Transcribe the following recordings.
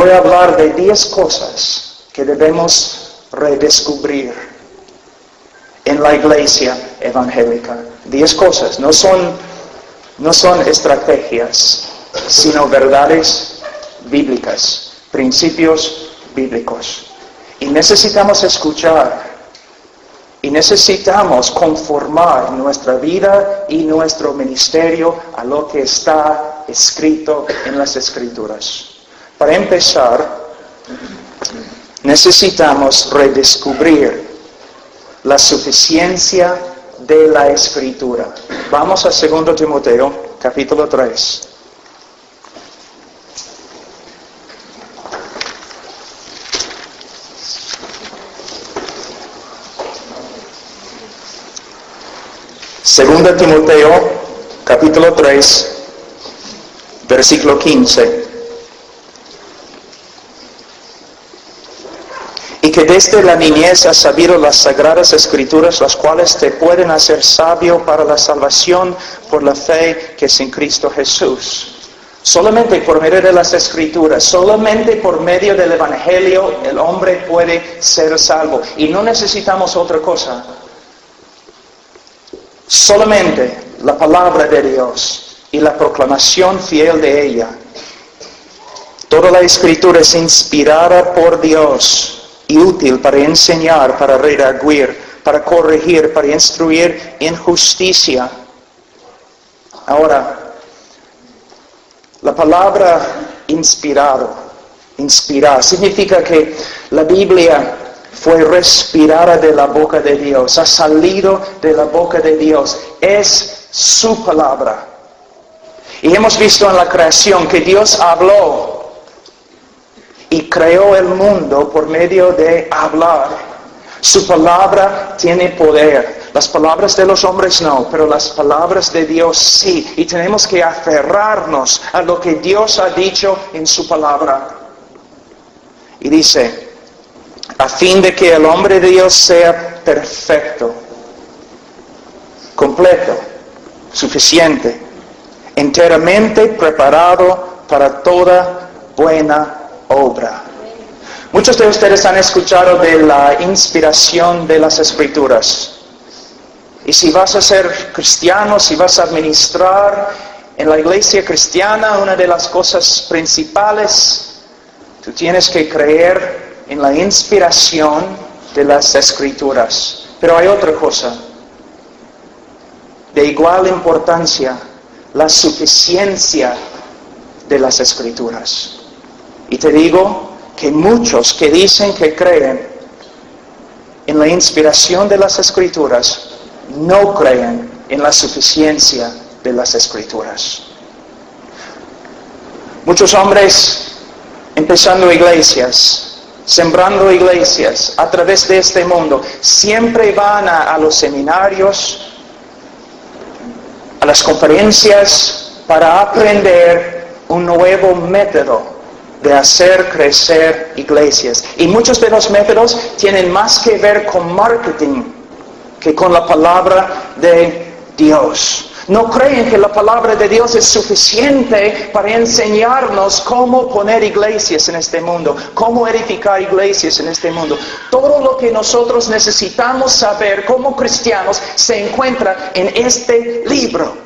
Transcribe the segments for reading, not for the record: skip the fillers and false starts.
voy a hablar de 10 cosas que debemos redescubrir en la iglesia evangélica. 10 cosas, no son estrategias, sino verdades bíblicas, principios bíblicos. Y necesitamos escuchar, y necesitamos conformar nuestra vida y nuestro ministerio a lo que está escrito en las Escrituras. Para empezar, necesitamos redescubrir la suficiencia de la Escritura. Vamos a 2 Timoteo, capítulo 3. Segunda Timoteo, capítulo 3, versículo 15. Y que desde la niñez has sabido las sagradas Escrituras, las cuales te pueden hacer sabio para la salvación por la fe que es en Cristo Jesús. Solamente por medio de las Escrituras, solamente por medio del Evangelio, el hombre puede ser salvo. Y no necesitamos otra cosa. Solamente la palabra de Dios y la proclamación fiel de ella. Toda la Escritura es inspirada por Dios y útil para enseñar, para redarguir, para corregir, para instruir en justicia. Ahora, la palabra inspirar, significa que la Biblia fue respirada de la boca de Dios, ha salido de la boca de Dios, es su palabra. Y hemos visto en la creación que Dios habló y creó el mundo por medio de hablar. Su palabra tiene poder. Las palabras de los hombres no, pero las palabras de Dios sí. Y tenemos que aferrarnos a lo que Dios ha dicho en su palabra. Y dice, a fin de que el hombre de Dios sea perfecto, completo, suficiente, enteramente preparado para toda buena obra. Muchos de ustedes han escuchado de la inspiración de las Escrituras. Y si vas a ser cristiano, si vas a administrar en la iglesia cristiana, una de las cosas principales, tú tienes que creer en la inspiración de las Escrituras. Pero hay otra cosa, de igual importancia, la suficiencia de las Escrituras. Y te digo que muchos que dicen que creen en la inspiración de las Escrituras, no creen en la suficiencia de las Escrituras. Muchos hombres empezando iglesias, sembrando iglesias a través de este mundo, siempre van a los seminarios, a las conferencias para aprender un nuevo método de hacer crecer iglesias. Y muchos de los métodos tienen más que ver con marketing que con la palabra de Dios. No creen que la palabra de Dios es suficiente para enseñarnos cómo poner iglesias en este mundo, cómo edificar iglesias en este mundo. Todo lo que nosotros necesitamos saber como cristianos se encuentra en este libro.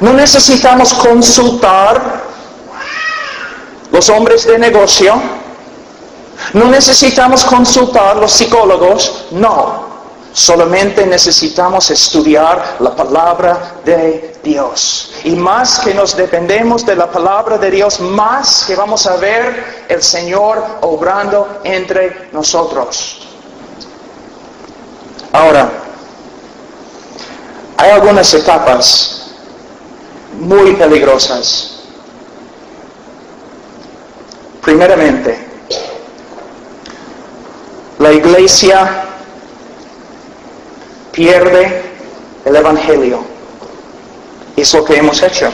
No necesitamos consultar los hombres de negocio, no necesitamos consultar los psicólogos, no. Solamente necesitamos estudiar la palabra de Dios. Y más que nos dependemos de la palabra de Dios, más que vamos a ver el Señor obrando entre nosotros. Ahora, hay algunas etapas muy peligrosas. Primeramente, la iglesia pierde el Evangelio. Es lo que hemos hecho.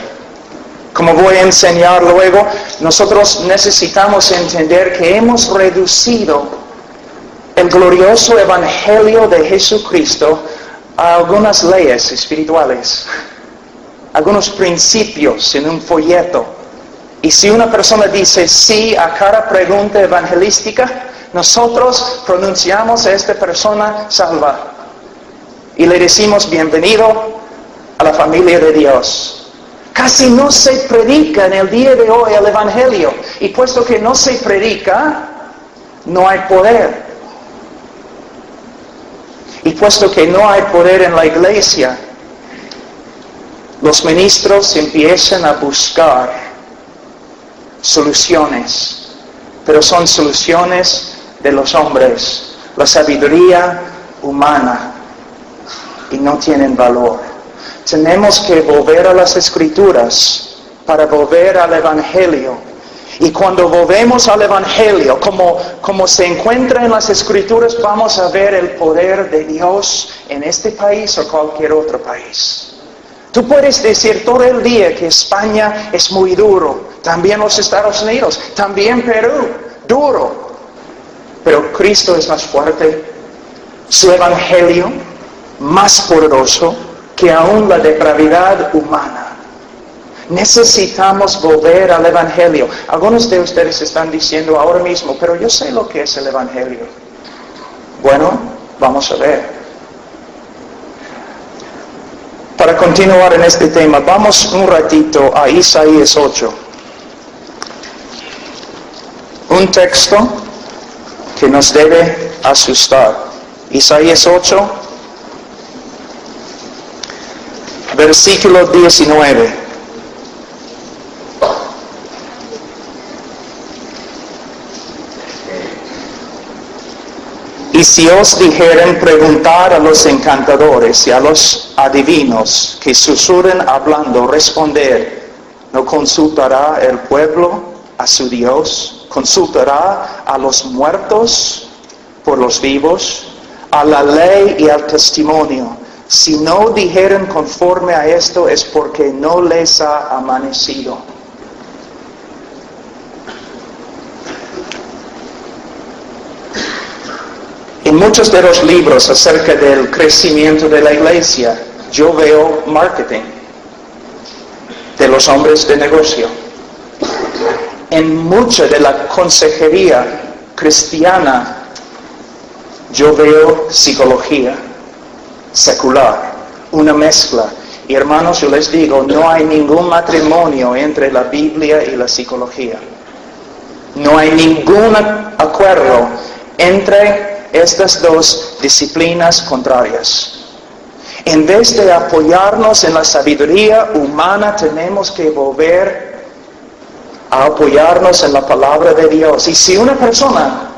Como voy a enseñar luego, nosotros necesitamos entender que hemos reducido el glorioso Evangelio de Jesucristo a algunas leyes espirituales, algunos principios en un folleto. Y si una persona dice sí a cada pregunta evangelística, nosotros pronunciamos a esta persona salva. Y le decimos bienvenido a la familia de Dios. Casi no se predica en el día de hoy el evangelio. Y puesto que no se predica, no hay poder. Y puesto que no hay poder en la iglesia, los ministros empiezan a buscar soluciones, pero son soluciones de los hombres, la sabiduría humana, y no tienen valor. Tenemos que volver a las Escrituras para volver al Evangelio. Y cuando volvemos al Evangelio, como se encuentra en las Escrituras, vamos a ver el poder de Dios en este país o cualquier otro país. Tú puedes decir todo el día que España es muy duro, también los Estados Unidos, también Perú, duro. Pero Cristo es más fuerte, su Evangelio más poderoso que aún la depravidad humana. Necesitamos volver al Evangelio. Algunos de ustedes están diciendo ahora mismo, pero yo sé lo que es el Evangelio. Bueno, vamos a ver. Para continuar en este tema, vamos un ratito a Isaías 8. Un texto que nos debe asustar. Isaías 8, versículo 19. Y si os dijeren preguntar a los encantadores y a los adivinos que susurren hablando, responder, ¿no consultará el pueblo a su Dios? ¿Consultará a los muertos por los vivos? A la ley y al testimonio. Si no dijeren conforme a esto es porque no les ha amanecido. En muchos de los libros acerca del crecimiento de la iglesia, yo veo marketing de los hombres de negocio. En mucha de la consejería cristiana, yo veo psicología secular, una mezcla. Y hermanos, yo les digo, no hay ningún matrimonio entre la Biblia y la psicología. No hay ningún acuerdo entre estas dos disciplinas contrarias. En vez de apoyarnos en la sabiduría humana, tenemos que volver a apoyarnos en la palabra de Dios. Y si una persona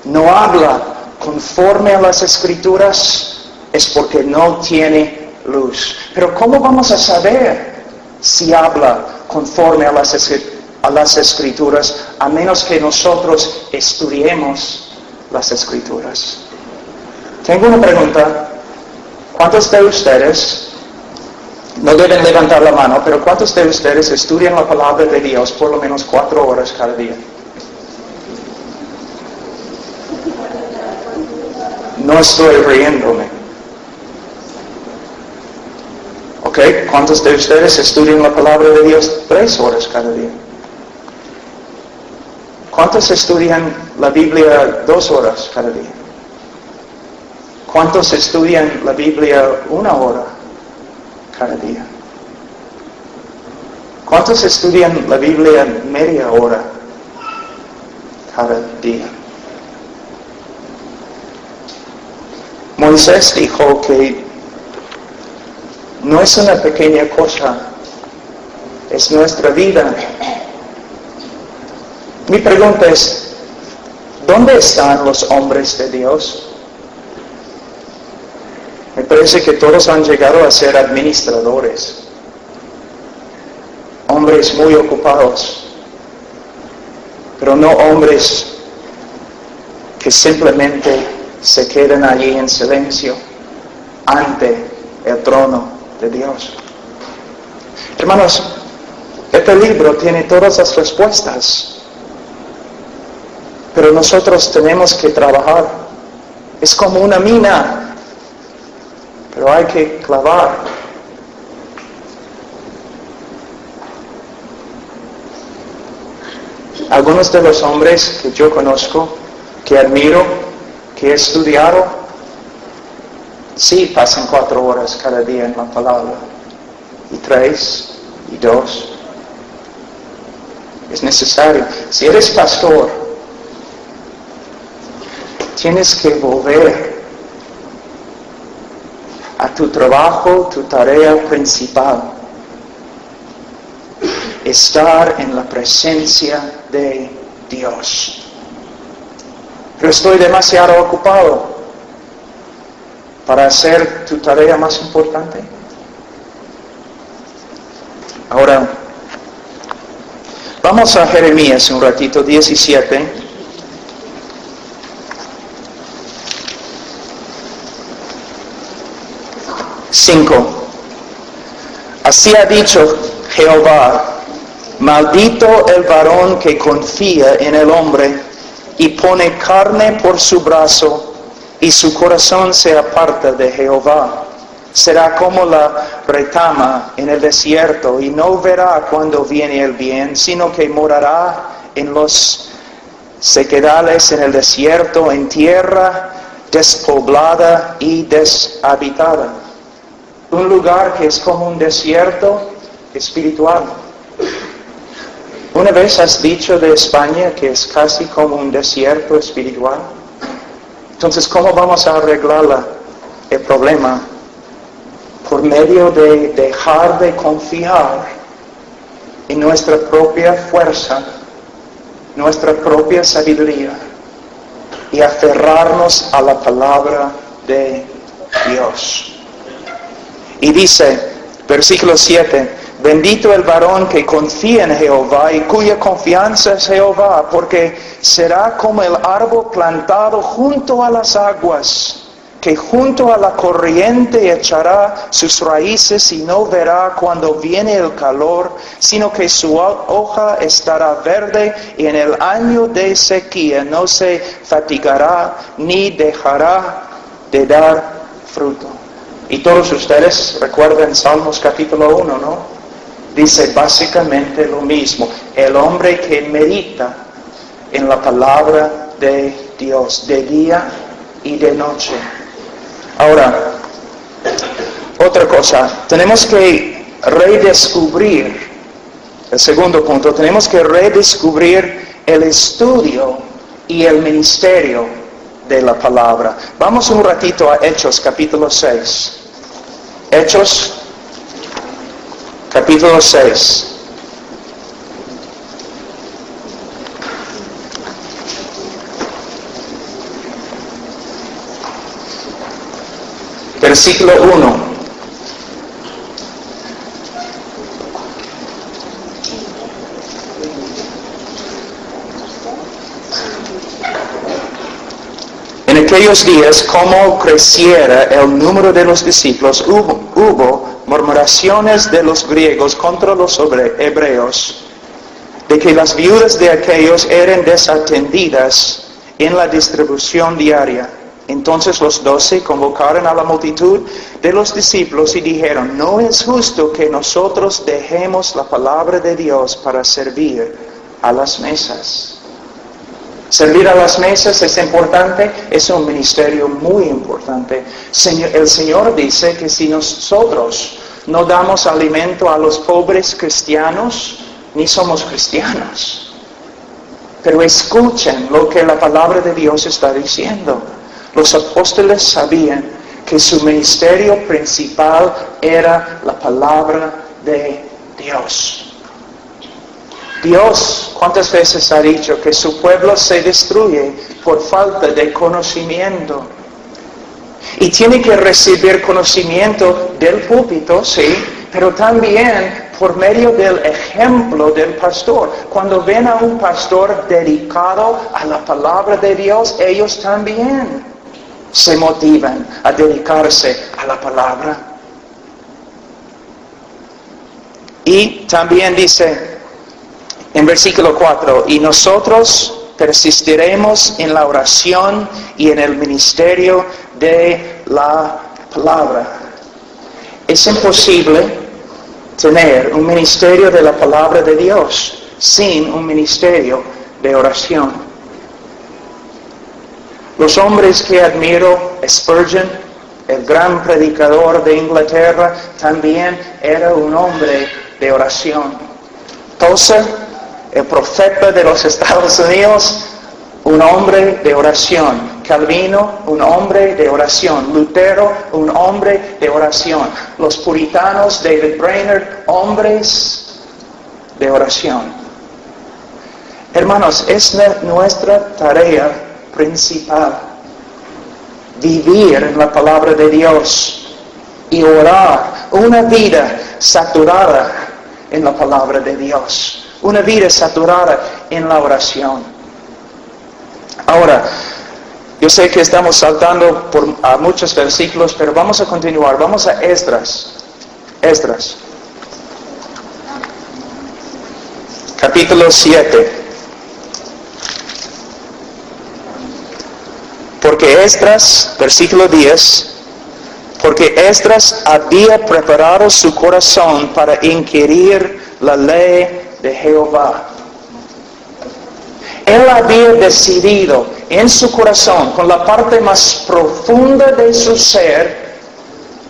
no habla conforme a las Escrituras, es porque no tiene luz. Pero ¿cómo vamos a saber si habla conforme a las Escrituras, a menos que nosotros estudiemos las Escrituras? Tengo una pregunta. ¿Cuántos de ustedes, no deben levantar la mano, pero cuántos de ustedes estudian la palabra de Dios por lo menos 4 horas cada día? No estoy riéndome. ¿Ok? ¿Cuántos de ustedes estudian la palabra de Dios 3 horas cada día? ¿Cuántos estudian la Biblia 2 horas cada día? ¿Cuántos estudian la Biblia 1 hora cada día? ¿Cuántos estudian la Biblia media hora cada día? Moisés dijo que no es una pequeña cosa, es nuestra vida. Mi pregunta es, ¿dónde están los hombres de Dios? Me parece que todos han llegado a ser administradores, hombres muy ocupados, pero no hombres que simplemente se quedan allí en silencio ante el trono de Dios. Hermanos, este libro tiene todas las respuestas, pero nosotros tenemos que trabajar. Es como una mina, pero hay que clavar. Algunos de los hombres que yo conozco, que admiro, que he estudiado, sí pasan 4 horas cada día en la palabra, y 3, y 2. Es necesario. Si eres pastor, tienes que volver a tu trabajo, tu tarea principal. Estar en la presencia de Dios. Pero estoy demasiado ocupado para hacer tu tarea más importante. Ahora, vamos a Jeremías un ratito, 17. Así ha dicho Jehová: maldito el varón que confía en el hombre y pone carne por su brazo, y su corazón se aparta de Jehová. Será como la retama en el desierto, y no verá cuando viene el bien, sino que morará en los sequedales, en el desierto, en tierra despoblada y deshabitada. Un lugar que es como un desierto espiritual. ¿Una vez has dicho de España que es casi como un desierto espiritual? Entonces, ¿cómo vamos a arreglar el problema? Por medio de dejar de confiar en nuestra propia fuerza, nuestra propia sabiduría, y aferrarnos a la palabra de Dios. Y dice, versículo 7, bendito el varón que confía en Jehová y cuya confianza es Jehová, porque será como el árbol plantado junto a las aguas, que junto a la corriente echará sus raíces y no verá cuando viene el calor, sino que su hoja estará verde, y en el año de sequía no se fatigará ni dejará de dar fruto. Y todos ustedes recuerdan Salmos capítulo 1, ¿no? Dice básicamente lo mismo. El hombre que medita en la palabra de Dios de día y de noche. Ahora, otra cosa, tenemos que redescubrir, el segundo punto, tenemos que redescubrir el estudio y el ministerio de la palabra. Vamos un ratito a Hechos capítulo 6. Hechos capítulo 6. Versículo 1. En aquellos días, como creciera el número de los discípulos, hubo murmuraciones de los griegos contra los hebreos, de que las viudas de aquellos eran desatendidas en la distribución diaria. Entonces los 12 convocaron a la multitud de los discípulos y dijeron, no es justo que nosotros dejemos la palabra de Dios para servir a las mesas. Servir a las mesas es importante, es un ministerio muy importante. El Señor dice que si nosotros no damos alimento a los pobres cristianos, ni somos cristianos. Pero escuchen lo que la palabra de Dios está diciendo. Los apóstoles sabían que su ministerio principal era la palabra de Dios. Dios, ¿cuántas veces ha dicho que su pueblo se destruye por falta de conocimiento? Y tiene que recibir conocimiento del púlpito, sí, pero también por medio del ejemplo del pastor. Cuando ven a un pastor dedicado a la palabra de Dios, ellos también se motivan a dedicarse a la palabra. Y también dice en versículo 4, y nosotros persistiremos en la oración y en el ministerio de la palabra. Es imposible tener un ministerio de la palabra de Dios sin un ministerio de oración. Los hombres que admiro, Spurgeon, el gran predicador de Inglaterra, también era un hombre de oración. Tozer, el profeta de los Estados Unidos, un hombre de oración. Calvino, un hombre de oración. Lutero, un hombre de oración. Los puritanos, David Brainerd, hombres de oración. Hermanos, es nuestra tarea principal vivir en la palabra de Dios y orar una vida saturada en la palabra de Dios, una vida saturada en la oración. Ahora, yo sé que estamos saltando a muchos versículos, pero vamos a continuar. Vamos a Esdras. Esdras. Capítulo 7. Porque Esdras, versículo 10, porque Esdras había preparado su corazón para inquirir la ley de Jehová. Él había decidido en su corazón, con la parte más profunda de su ser,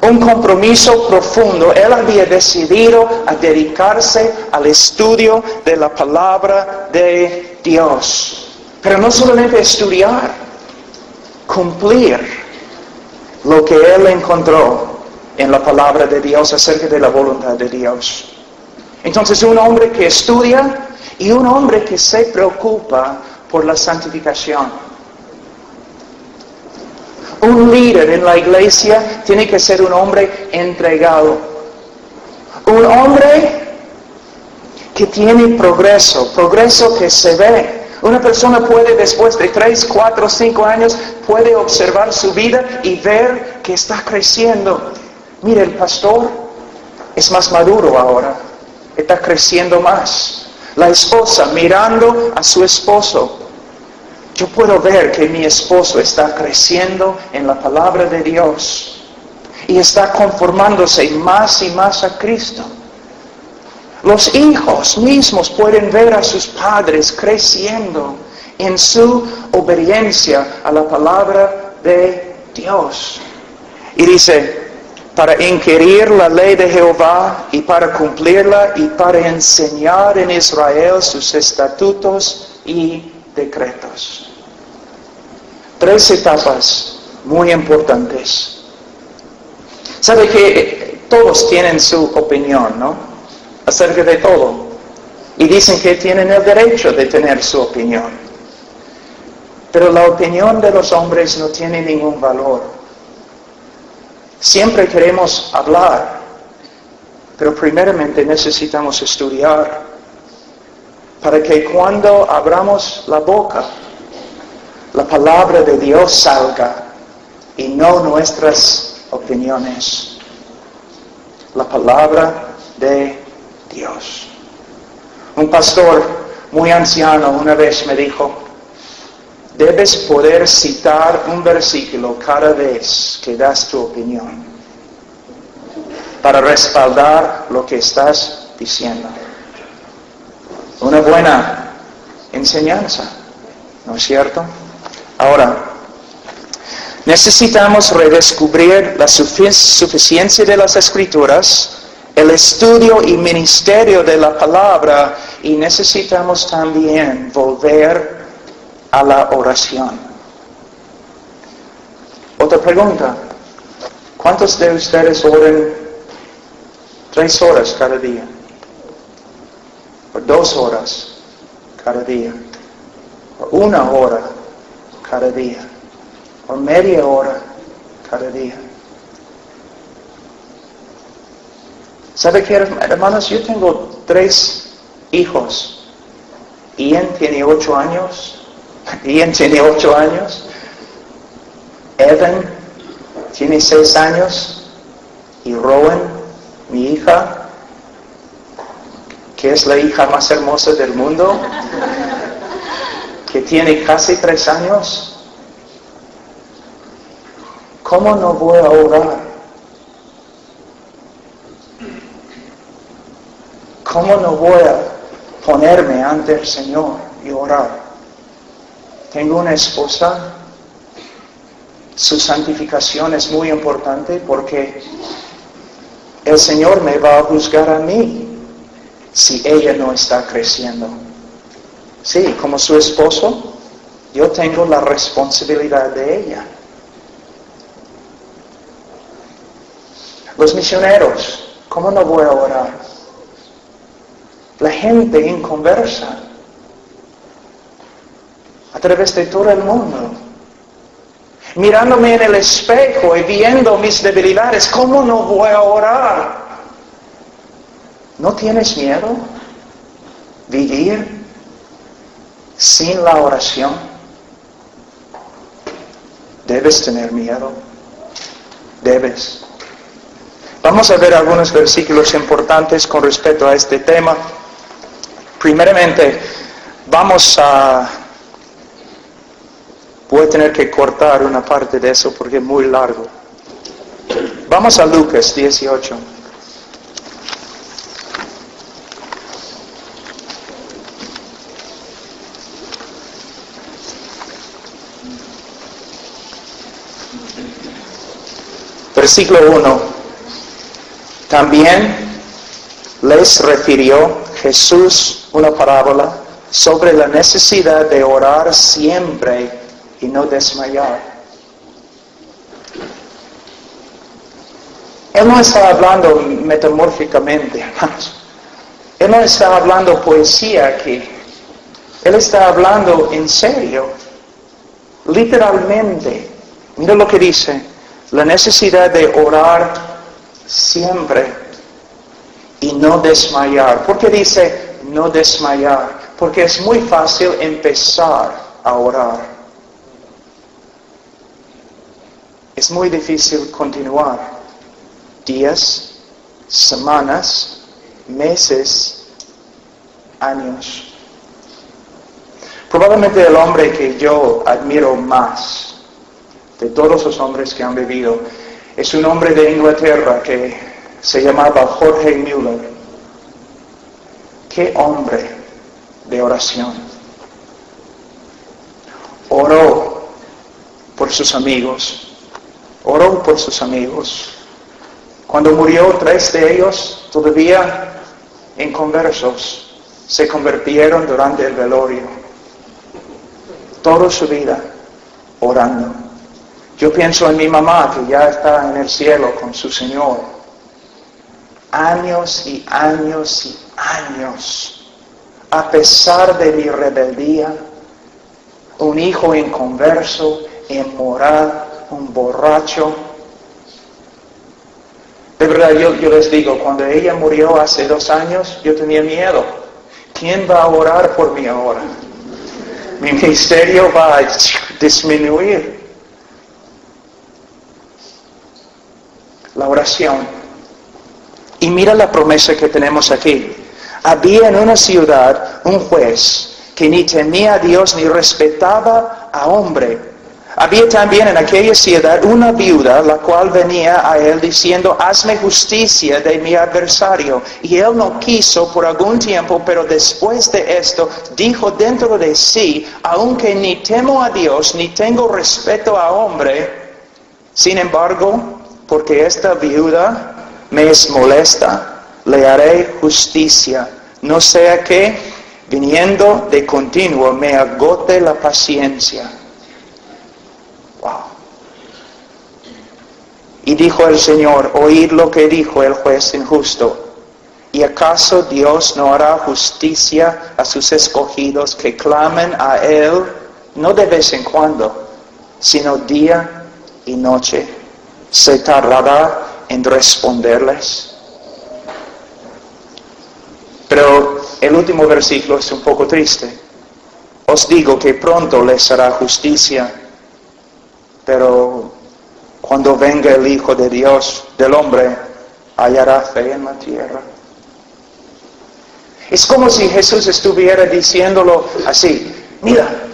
un compromiso profundo. Él había decidido a dedicarse al estudio de la palabra de Dios. Pero no solamente estudiar, cumplir lo que él encontró en la palabra de Dios acerca de la voluntad de Dios. Entonces, un hombre que estudia y un hombre que se preocupa por la santificación. Un líder en la iglesia tiene que ser un hombre entregado. Un hombre que tiene progreso que se ve. Una persona puede, después de 3, 4, 5 años, puede observar su vida y ver que está creciendo. Mire, el pastor es más maduro ahora, está creciendo más. La esposa mirando a su esposo. Yo puedo ver que mi esposo está creciendo en la palabra de Dios y está conformándose más y más a Cristo. Los hijos mismos pueden ver a sus padres creciendo en su obediencia a la palabra de Dios. Y dice, para inquirir la ley de Jehová y para cumplirla y para enseñar en Israel sus estatutos y decretos. 3 etapas muy importantes. ¿Sabe que todos tienen su opinión, no? Acerca de todo. Y dicen que tienen el derecho de tener su opinión. Pero la opinión de los hombres no tiene ningún valor. Siempre queremos hablar, pero primeramente necesitamos estudiar para que cuando abramos la boca, la palabra de Dios salga y no nuestras opiniones. La palabra de Dios. Un pastor muy anciano una vez me dijo, debes poder citar un versículo cada vez que das tu opinión para respaldar lo que estás diciendo. Una buena enseñanza, ¿no es cierto? Ahora, necesitamos redescubrir la suficiencia de las Escrituras, el estudio y ministerio de la palabra, y necesitamos también volver a la oración. Otra pregunta. ¿Cuántos de ustedes oran 3 horas cada día? ¿O 2 horas cada día? ¿O 1 hora cada día? ¿O media hora cada día? ¿Sabe qué, hermanos? Yo tengo 3 hijos. Ian tiene 8 años. Evan tiene 6 años. Y Rowan, mi hija, que es la hija más hermosa del mundo, que tiene casi 3 años. ¿Cómo no voy a orar? ¿Cómo no voy a ponerme ante el Señor? y orar. Tengo una esposa. Su santificación es muy importante porque el Señor me va a juzgar a mí si ella no está creciendo. Sí, como su esposo, yo tengo la responsabilidad de ella. Los misioneros, ¿cómo no voy a orar? La gente inconversa a través de todo el mundo. Mirándome en el espejo y viendo mis debilidades, ¿cómo no voy a orar? ¿No tienes miedo? ¿Vivir sin la oración? Debes tener miedo. Debes. Vamos a ver algunos versículos importantes con respecto a este tema. Primeramente, voy a tener que cortar una parte de eso porque es muy largo. Vamos a Lucas 18. Versículo 1. También les refirió Jesús una parábola sobre la necesidad de orar siempre y no desmayar. Él no está hablando metamórficamente, hermanos. Él no está hablando poesía aquí. Él está hablando en serio, literalmente. Mira lo que dice: la necesidad de orar siempre y no desmayar. ¿Por qué dice no desmayar? Porque es muy fácil empezar a orar. Es muy difícil continuar. Días, semanas, meses, años. Probablemente el hombre que yo admiro más de todos los hombres que han vivido es un hombre de Inglaterra que se llamaba Jorge Müller. ¡Qué hombre de oración! Oró por sus amigos. Oró por sus amigos. Cuando murió, 3 de ellos, todavía inconversos, se convirtieron durante el velorio. Toda su vida orando. Yo pienso en mi mamá, que ya está en el cielo con su Señor. Años y años y años, a pesar de mi rebeldía, un hijo inconverso, inmoral, un borracho. De verdad, yo les digo, cuando ella murió hace 2 años, yo tenía miedo. ¿Quién va a orar por mí ahora? Mi ministerio va a disminuir. La oración. Y mira la promesa que tenemos aquí. Había en una ciudad un juez que ni temía a Dios ni respetaba a hombre. Había también en aquella ciudad una viuda, la cual venía a él diciendo: hazme justicia de mi adversario. Y él no quiso por algún tiempo, pero después de esto dijo dentro de sí: aunque ni temo a Dios ni tengo respeto a hombre, sin embargo, porque esta viuda me es molesta, le haré justicia, no sea que, viniendo de continuo, me agote la paciencia. Wow. Y dijo el Señor: oíd lo que dijo el juez injusto. ¿Y acaso Dios no hará justicia a sus escogidos que clamen a Él, no de vez en cuando, sino día y noche? ¿Se tardará en responderles? Pero el último versículo es un poco triste. Os digo que pronto les hará justicia, pero cuando venga el Hijo de Dios, del hombre, hallará fe en la tierra. Es como si Jesús estuviera diciéndolo así: mira,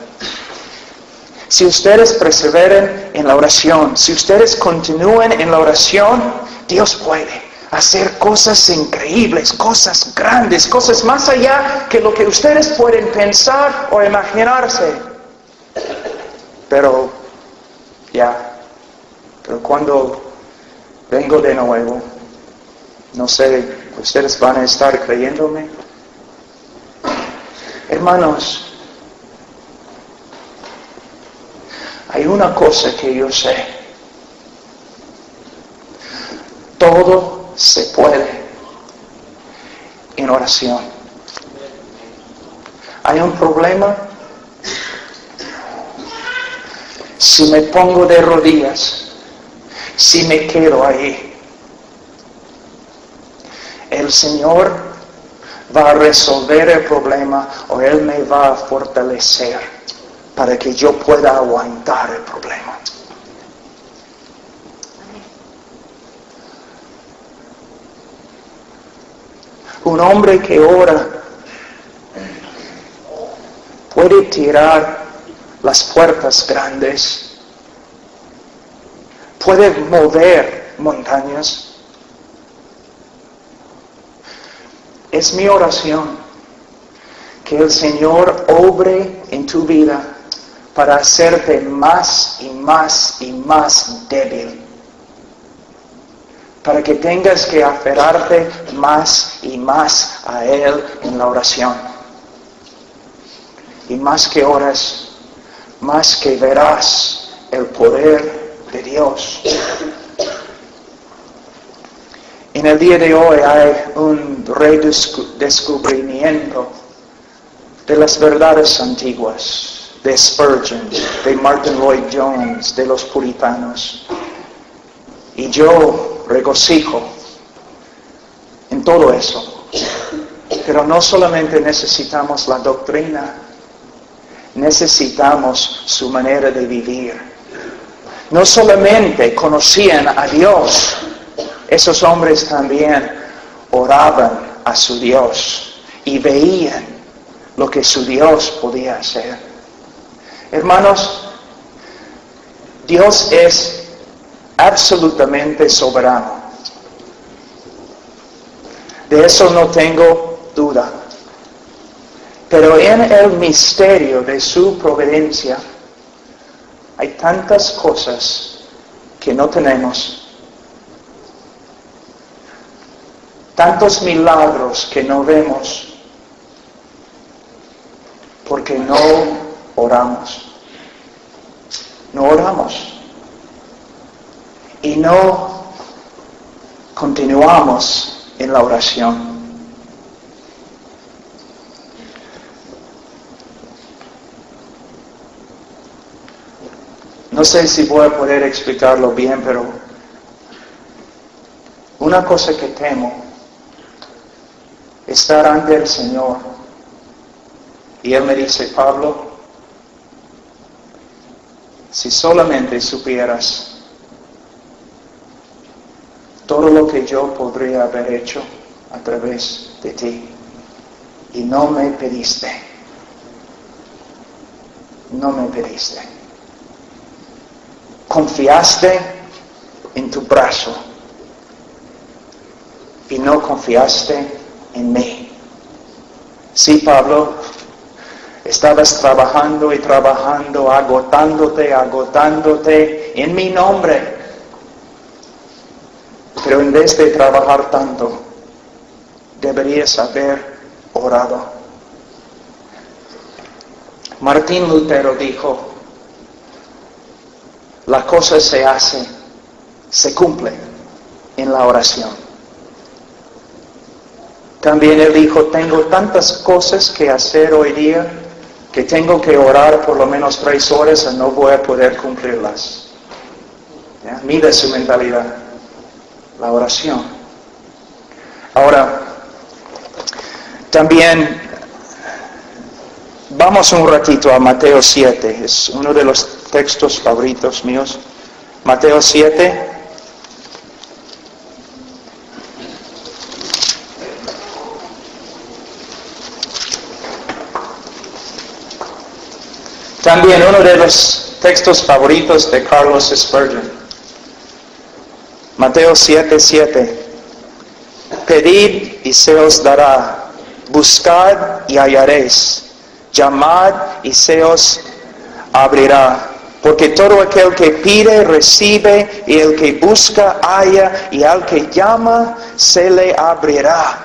si ustedes perseveren en la oración, si ustedes continúen en la oración, Dios puede hacer cosas increíbles, cosas grandes, cosas más allá que lo que ustedes pueden pensar o imaginarse. Pero cuando vengo de nuevo, no sé, ustedes van a estar creyéndome. Hermanos, hay una cosa que yo sé. Todo se puede en oración. ¿Hay un problema? Si me pongo de rodillas, si me quedo ahí, el Señor va a resolver el problema o Él me va a fortalecer para que yo pueda aguantar el problema. Un hombre que ora puede tirar las puertas grandes, puede mover montañas. Es mi oración que el Señor obre en tu vida para hacerte más y más y más débil, para que tengas que aferrarte más y más a Él en la oración. Y más que oras, más que verás el poder de Dios. En el día de hoy hay un redescubrimiento de las verdades antiguas, de Spurgeon, de Martin Lloyd Jones, de los puritanos. Y yo regocijo en todo eso. Pero no solamente necesitamos la doctrina, necesitamos su manera de vivir. No solamente conocían a Dios, esos hombres también oraban a su Dios y veían lo que su Dios podía hacer. Hermanos, Dios es absolutamente soberano. De eso no tengo duda. Pero en el misterio de su providencia hay tantas cosas que no tenemos. Tantos milagros que no vemos porque no oramos. No oramos. Y no continuamos en la oración. No sé si voy a poder explicarlo bien, pero una cosa que temo, estar ante el Señor. Y Él me dice, Pablo, si solamente supieras todo lo que yo podría haber hecho a través de ti, y no me pediste. No me pediste. Confiaste en tu brazo y no confiaste en mí. Sí, Pablo, estabas trabajando y trabajando, agotándote en mi nombre. Pero en vez de trabajar tanto, deberías haber orado. Martín Lutero dijo, la cosa se hace, se cumple en la oración. También él dijo, tengo tantas cosas que hacer hoy día que tengo que orar por lo menos 3 horas y no voy a poder cumplirlas. ¿Ya? Mira su mentalidad, la oración. Ahora, también vamos un ratito a Mateo 7, es uno de los textos favoritos míos. Mateo 7. También uno de los textos favoritos de Carlos Spurgeon. Mateo 7:7. Pedid y se os dará, buscad y hallaréis, llamad y se os abrirá. Porque todo aquel que pide, recibe, y el que busca, halla, y al que llama, se le abrirá.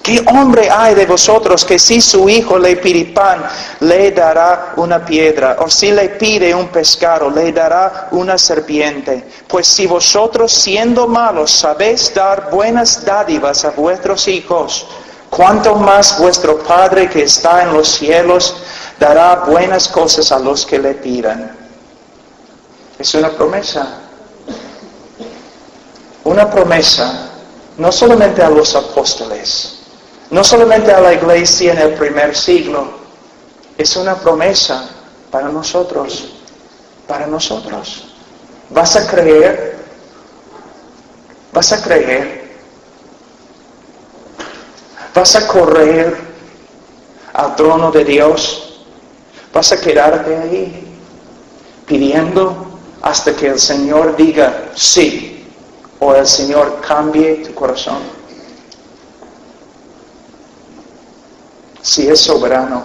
¿Qué hombre hay de vosotros que si su hijo le pide pan, le dará una piedra? O si le pide un pescado, le dará una serpiente? Pues si vosotros, siendo malos, sabéis dar buenas dádivas a vuestros hijos, ¿cuánto más vuestro Padre que está en los cielos dará buenas cosas a los que le pidan? Es una promesa. Una promesa, no solamente a los apóstoles, no solamente a la iglesia en el primer siglo, es una promesa para nosotros, para nosotros. ¿Vas a creer? ¿Vas a creer? ¿Vas a correr al trono de Dios? ¿Vas a quedarte ahí pidiendo hasta que el Señor diga sí, o el Señor cambie tu corazón? Sí, es soberano,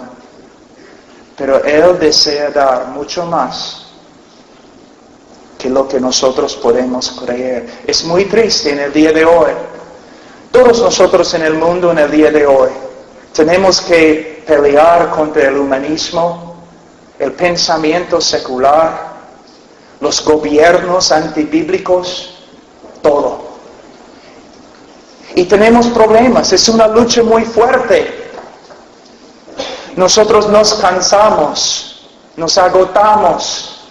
pero Él desea dar mucho más que lo que nosotros podemos creer. Es muy triste en el día de hoy. Todos nosotros en el mundo en el día de hoy tenemos que pelear contra el humanismo, el pensamiento secular, los gobiernos antibíblicos, todo. Y tenemos problemas, es una lucha muy fuerte. Nosotros nos cansamos, nos agotamos.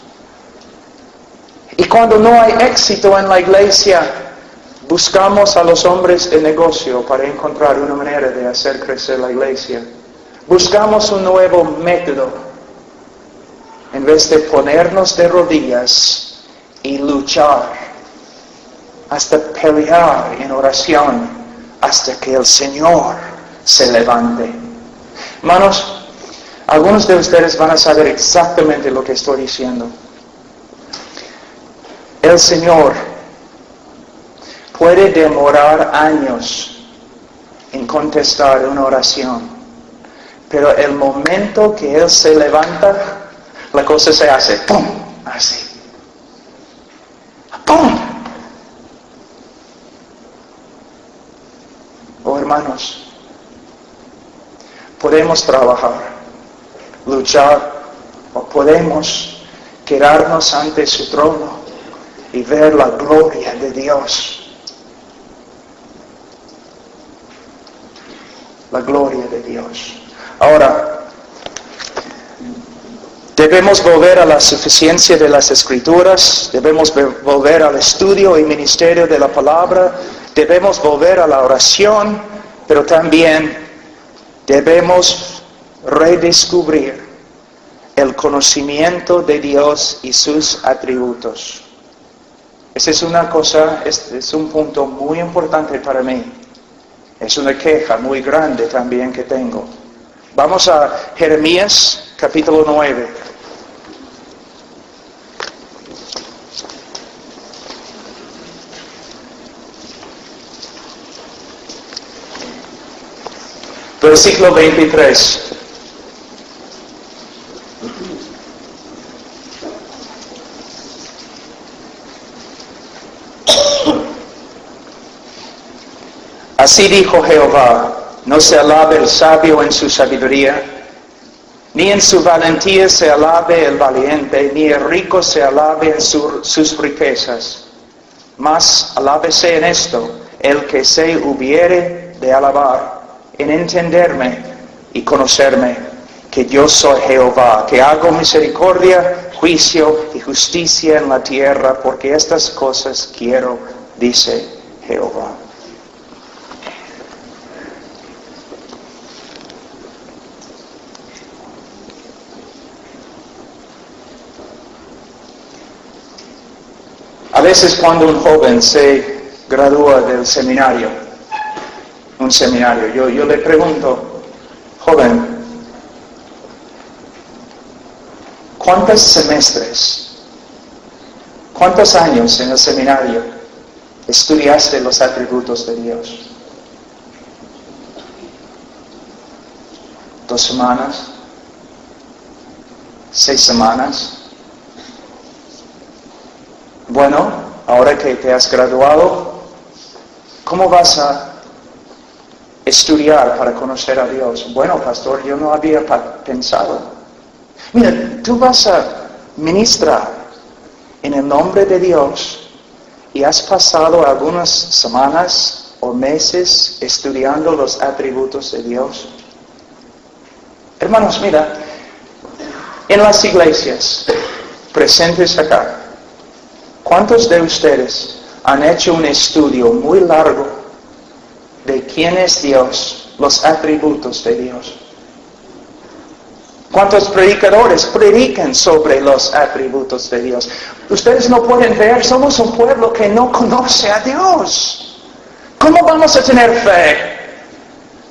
Y cuando no hay éxito en la iglesia, buscamos a los hombres de negocio para encontrar una manera de hacer crecer la iglesia. Buscamos un nuevo método, en vez de ponernos de rodillas y luchar, hasta pelear en oración, hasta que el Señor se levante. Hermanos, algunos de ustedes van a saber exactamente lo que estoy diciendo. El Señor puede demorar años en contestar una oración, pero el momento que Él se levanta, la cosa se hace, ¡pum!, así. ¡Pum! Oh, hermanos, podemos trabajar, luchar, o podemos quedarnos ante su trono y ver la gloria de Dios. La gloria de Dios. Ahora, debemos volver a la suficiencia de las Escrituras, debemos volver al estudio y ministerio de la palabra, debemos volver a la oración, pero también debemos redescubrir el conocimiento de Dios y sus atributos. Esa es una cosa, es un punto muy importante para mí. Es una queja muy grande también que tengo. Vamos a Jeremías capítulo 9. Versículo 23. Así dijo Jehová: no se alabe el sabio en su sabiduría, ni en su valentía se alabe el valiente, ni el rico se alabe en sus riquezas. Mas alábese en esto el que se hubiere de alabar, en entenderme y conocerme, que yo soy Jehová, que hago misericordia, juicio y justicia en la tierra, porque estas cosas quiero, dice Jehová. A veces cuando un joven se gradúa del seminario, yo le pregunto: joven, ¿cuántos semestres, cuántos años en el seminario estudiaste los atributos de Dios? 2 semanas, 6 semanas. Bueno, ahora que te has graduado, ¿cómo vas a estudiar para conocer a Dios? Bueno, pastor, yo no había pensado. Mira, tú vas a ministrar en el nombre de Dios y has pasado algunas semanas o meses estudiando los atributos de Dios. Hermanos, mira, en las iglesias presentes acá, ¿cuántos de ustedes han hecho un estudio muy largo de quién es Dios, los atributos de Dios? ¿Cuántos predicadores predican sobre los atributos de Dios? Ustedes no pueden ver, somos un pueblo que no conoce a Dios. ¿Cómo vamos a tener fe?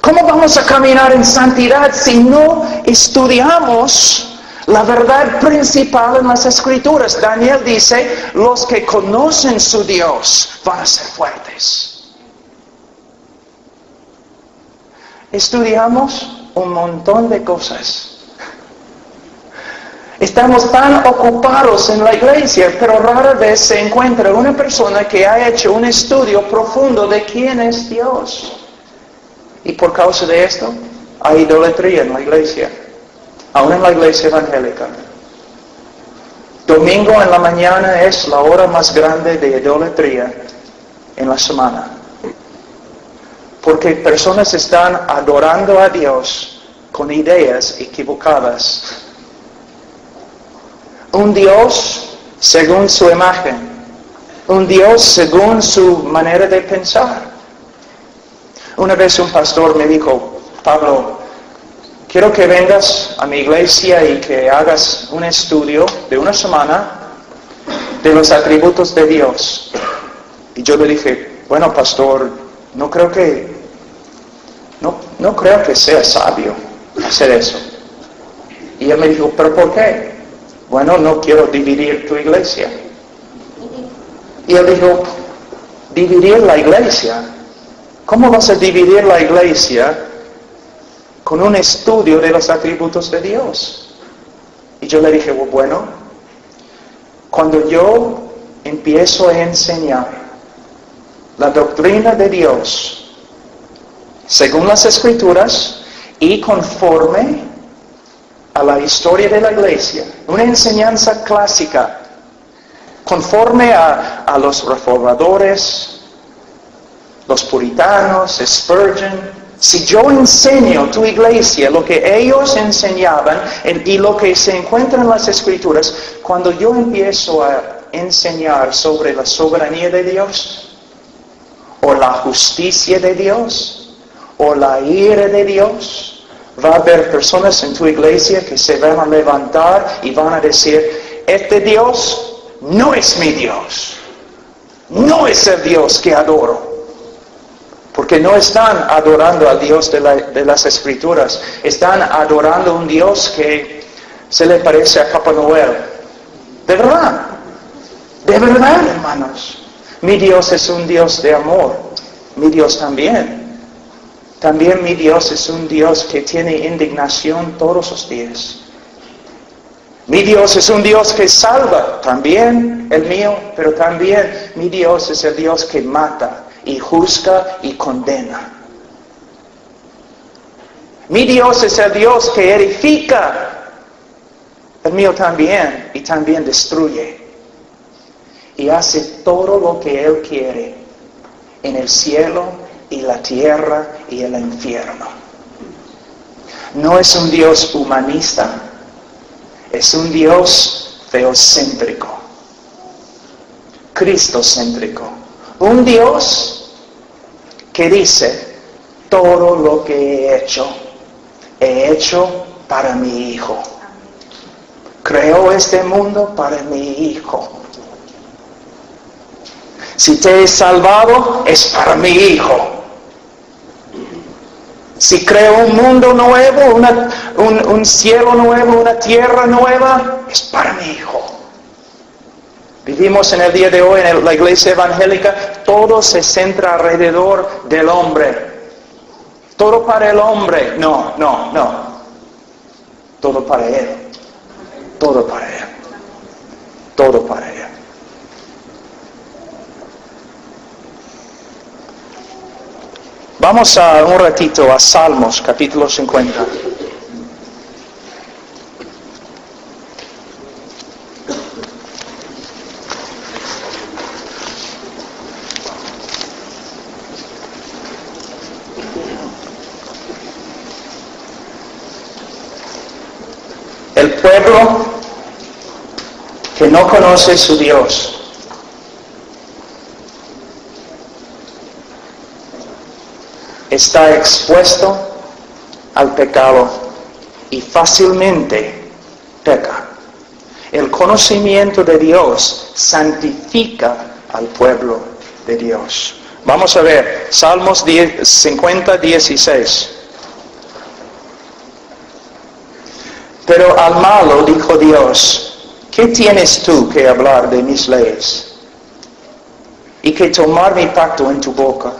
¿Cómo vamos a caminar en santidad si no estudiamos la verdad principal en las Escrituras? Daniel dice, los que conocen su Dios van a ser fuertes. Estudiamos un montón de cosas. Estamos tan ocupados en la iglesia, pero rara vez se encuentra una persona que ha hecho un estudio profundo de quién es Dios. Y por causa de esto, hay idolatría en la iglesia, aún en la iglesia evangélica. Domingo en la mañana es la hora más grande de idolatría en la semana. Porque personas están adorando a Dios con ideas equivocadas. Un Dios según su imagen. Un Dios según su manera de pensar. Una vez un pastor me dijo, Pablo, quiero que vengas a mi iglesia y que hagas un estudio de una semana de los atributos de Dios. Y yo le dije, bueno, pastor, no creo que sea sabio hacer eso. Y él me dijo, ¿pero por qué? Bueno, no quiero dividir tu iglesia. Y él dijo, ¿dividir la iglesia? ¿Cómo vas a dividir la iglesia con un estudio de los atributos de Dios? Y yo le dije, bueno, cuando yo empiezo a enseñar la doctrina de Dios según las Escrituras y conforme a la historia de la iglesia, una enseñanza clásica, conforme a los reformadores, los puritanos, Spurgeon. Si yo enseño tu iglesia lo que ellos enseñaban y lo que se encuentra en las Escrituras, cuando yo empiezo a enseñar sobre la soberanía de Dios, o la justicia de Dios, o la ira de Dios, va a haber personas en tu iglesia que se van a levantar y van a decir, este Dios no es mi Dios, no es el Dios que adoro. Porque no están adorando al Dios de las Escrituras, están adorando a un Dios que se le parece a Papá Noel. De verdad, hermanos. Mi Dios es un Dios de amor, mi Dios también. También mi Dios es un Dios que tiene indignación todos los días. Mi Dios es un Dios que salva, también el mío, pero también mi Dios es el Dios que mata y juzga y condena. Mi Dios es el Dios que edifica, el mío también, y también destruye. Y hace todo lo que Él quiere en el cielo y la tierra y el infierno. No es un Dios humanista, es un Dios teocéntrico, cristocéntrico. Un Dios que dice, todo lo que he hecho para mi Hijo. Creó este mundo para mi Hijo. Si te he salvado, es para mi Hijo. Si creo un mundo nuevo, un cielo nuevo, una tierra nueva, es para mi Hijo. Vivimos en el día de hoy en la iglesia evangélica, todo se centra alrededor del hombre. Todo para el hombre. No. Todo para Él. Todo para Él. Todo para Él. Vamos a un ratito a Salmos, capítulo 50. El pueblo que no conoce su Dios está expuesto al pecado y fácilmente peca. El conocimiento de Dios santifica al pueblo de Dios. Vamos a ver, Salmos 50, 16. Pero al malo dijo Dios, ¿qué tienes tú que hablar de mis leyes? Y que tomar mi pacto en tu boca.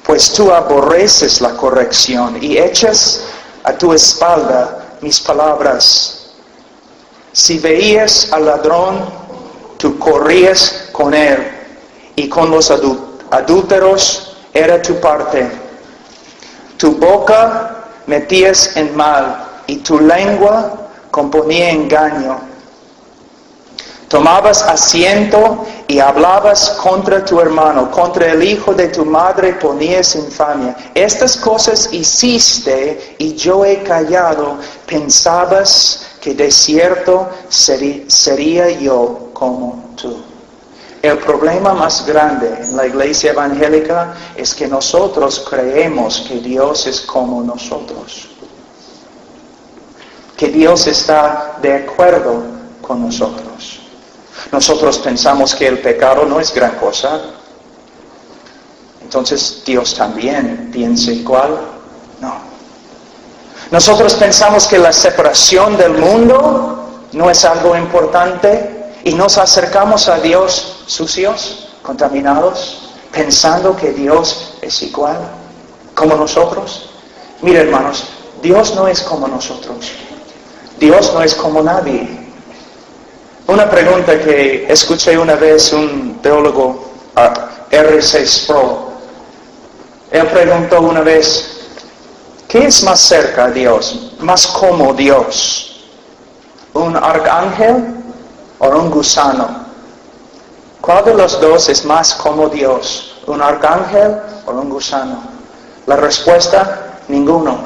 Pues tú aborreces la corrección y echas a tu espalda mis palabras. Si veías al ladrón, tú corrías con él, y con los adúlteros era tu parte. Tu boca metías en mal, y tu lengua componía engaño. Tomabas asiento y hablabas contra tu hermano, contra el hijo de tu madre ponías infamia. Estas cosas hiciste y yo he callado. Pensabas que de cierto sería yo como tú. El problema más grande en la iglesia evangélica es que nosotros creemos que Dios es como nosotros. Que Dios está de acuerdo con nosotros. Nosotros pensamos que el pecado no es gran cosa. Entonces, ¿Dios también piensa igual? No. Nosotros pensamos que la separación del mundo no es algo importante y nos acercamos a Dios sucios, contaminados, pensando que Dios es igual como nosotros. Mira, hermanos, Dios no es como nosotros. Dios no es como nadie. Una pregunta que escuché una vez un teólogo, R.C. Sproul. Él preguntó una vez, ¿qué es más cerca a Dios? ¿Más como Dios? ¿Un arcángel o un gusano? ¿Cuál de los dos es más como Dios? ¿Un arcángel o un gusano? La respuesta, ninguno.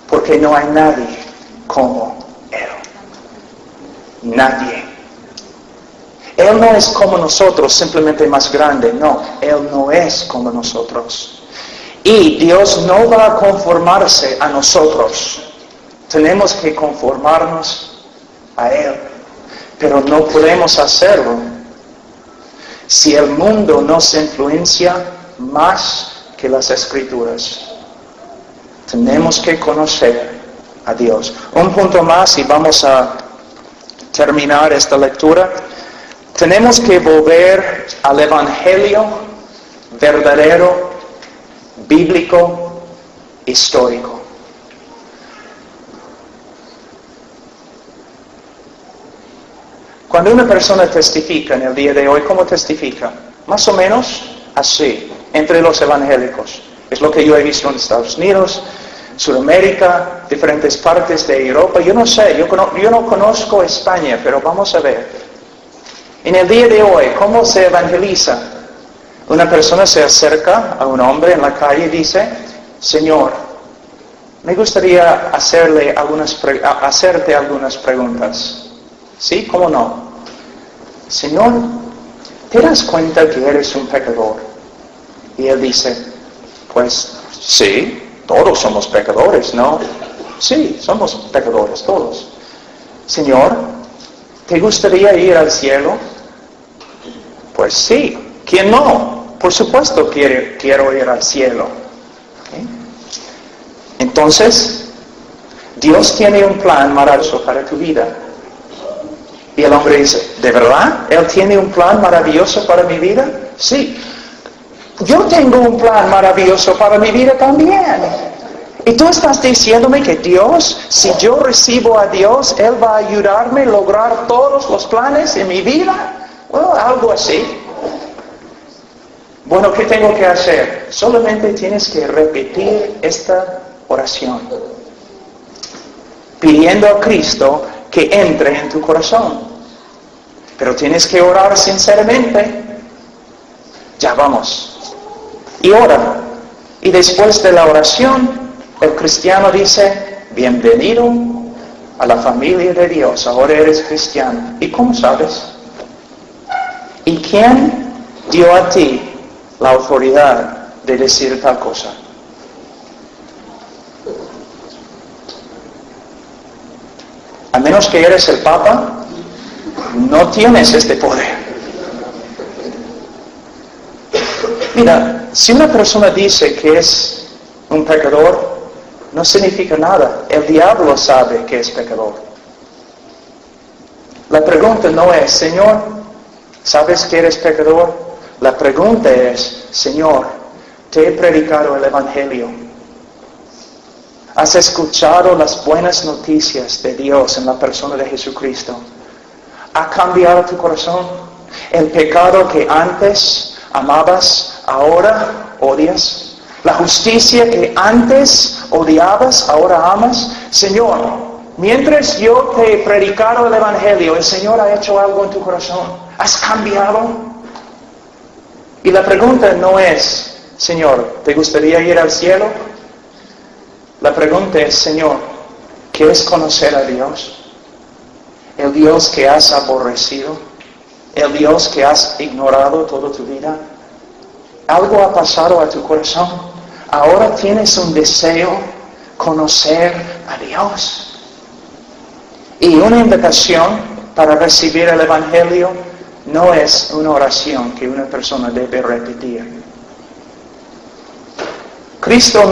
Porque no hay nadie como Él. Nadie. Él no es como nosotros, simplemente más grande. No, Él no es como nosotros. Y Dios no va a conformarse a nosotros. Tenemos que conformarnos a Él. Pero no podemos hacerlo si el mundo nos influencia más que las Escrituras. Tenemos que conocer a Dios. Un punto más y vamos a terminar esta lectura. Tenemos que volver al Evangelio verdadero, bíblico, histórico. Cuando una persona testifica en el día de hoy, ¿cómo testifica? Más o menos así, entre los evangélicos. Es lo que yo he visto en Estados Unidos, Sudamérica, diferentes partes de Europa. Yo no sé, yo no conozco España, pero vamos a ver. En el día de hoy, ¿cómo se evangeliza? Una persona se acerca a un hombre en la calle y dice, Señor, me gustaría hacerte algunas preguntas. ¿Sí? ¿Cómo no? Señor, ¿te das cuenta que eres un pecador? Y él dice, pues sí, todos somos pecadores, ¿no? Sí, somos pecadores todos. Señor, ¿te gustaría ir al cielo? Pues sí, ¿quién no? Por supuesto quiero ir al cielo. ¿Okay? Entonces, Dios tiene un plan maravilloso para tu vida. Y el hombre dice, ¿de verdad? ¿Él tiene un plan maravilloso para mi vida? Sí. Yo tengo un plan maravilloso para mi vida también. Y tú estás diciéndome que Dios, si yo recibo a Dios, Él va a ayudarme a lograr todos los planes en mi vida. Bueno, algo así. Bueno, ¿qué tengo que hacer? Solamente tienes que repetir esta oración, pidiendo a Cristo que entre en tu corazón. Pero tienes que orar sinceramente. Ya vamos. Y ora. Y después de la oración, el cristiano dice, bienvenido a la familia de Dios, ahora eres cristiano. ¿Y cómo sabes? ¿Y quién dio a ti la autoridad de decir tal cosa? A menos que eres el Papa, no tienes este poder. Mira, si una persona dice que es un pecador, no significa nada. El diablo sabe que es pecador. La pregunta no es, Señor, ¿sabes que eres pecador? La pregunta es, Señor, te he predicado el Evangelio. ¿Has escuchado las buenas noticias de Dios en la persona de Jesucristo? ¿Ha cambiado tu corazón? ¿El pecado que antes amabas, ahora odias? ¿La justicia que antes odiabas, ahora amas? Señor, mientras yo te he predicado el Evangelio, el Señor ha hecho algo en tu corazón. ¿Has cambiado? Y la pregunta no es, Señor, ¿te gustaría ir al cielo? La pregunta es, Señor, ¿quieres conocer a Dios? El Dios que has aborrecido, el Dios que has ignorado toda tu vida. Algo ha pasado a tu corazón. Ahora tienes un deseo conocer a Dios. Y una invitación para recibir el Evangelio no es una oración que una persona debe repetir. Cristo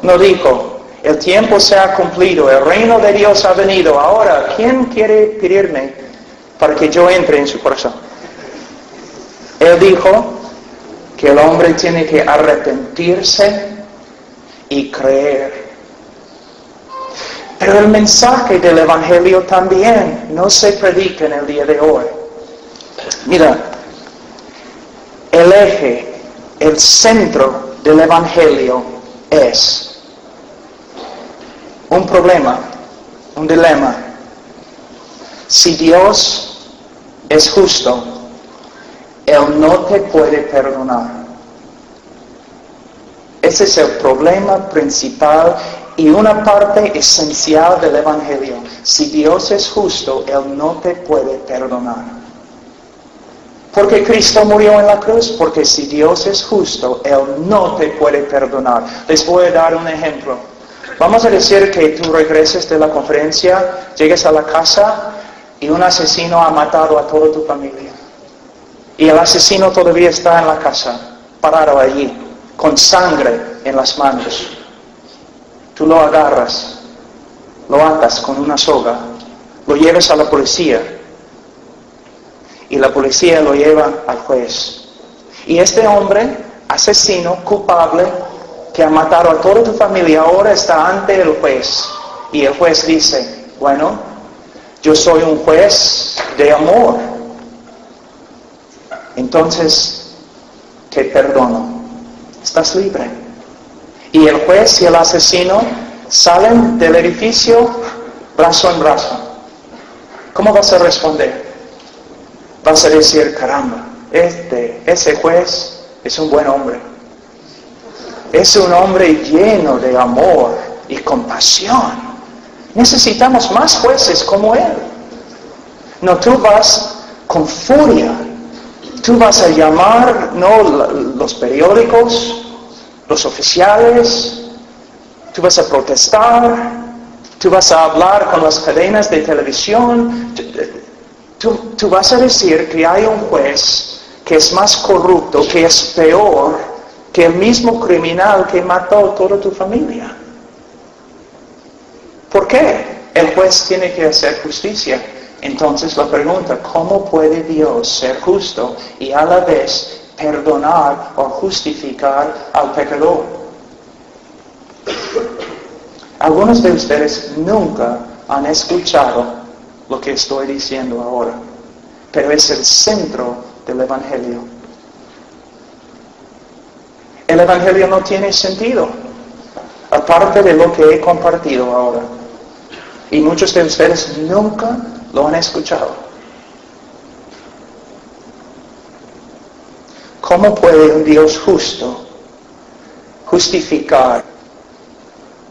no dijo, el tiempo se ha cumplido, el reino de Dios ha venido. Ahora, ¿quién quiere pedirme para que yo entre en su corazón? Él dijo que el hombre tiene que arrepentirse y creer. Pero el mensaje del Evangelio también no se predica en el día de hoy. Mira, el eje, el centro del Evangelio es un problema, un dilema. Si Dios es justo, Él no te puede perdonar. Ese es el problema principal y una parte esencial del Evangelio. Si Dios es justo, Él no te puede perdonar. ¿Por qué Cristo murió en la cruz? Porque si Dios es justo, Él no te puede perdonar. Les voy a dar un ejemplo. Vamos a decir que tú regreses de la conferencia, llegues a la casa y un asesino ha matado a toda tu familia. Y el asesino todavía está en la casa, parado allí, con sangre en las manos. Tú lo agarras, lo atas con una soga, lo llevas a la policía y la policía lo lleva al juez. Y este hombre, asesino, culpable, que ha matado a toda tu familia, ahora está ante el juez. Y el juez dice, bueno, yo soy un juez de amor. Entonces, te perdono. Estás libre. Y el juez y el asesino salen del edificio brazo en brazo. ¿Cómo vas a responder? Vas a decir, caramba, ese juez es un buen hombre. Es un hombre lleno de amor y compasión. Necesitamos más jueces como él. No, tú vas con furia. Tú vas a llamar, no los periódicos, los oficiales. Tú vas a protestar. Tú vas a hablar con las cadenas de televisión. Tú vas a decir que hay un juez que es más corrupto, que es peor que el mismo criminal que mató a toda tu familia. ¿Por qué? El juez tiene que hacer justicia. Entonces la pregunta, ¿cómo puede Dios ser justo y a la vez perdonar o justificar al pecador? Algunos de ustedes nunca han escuchado lo que estoy diciendo ahora, pero es el centro del Evangelio. El Evangelio no tiene sentido, aparte de lo que he compartido ahora. Y muchos de ustedes nunca lo han escuchado. ¿Cómo puede un Dios justo justificar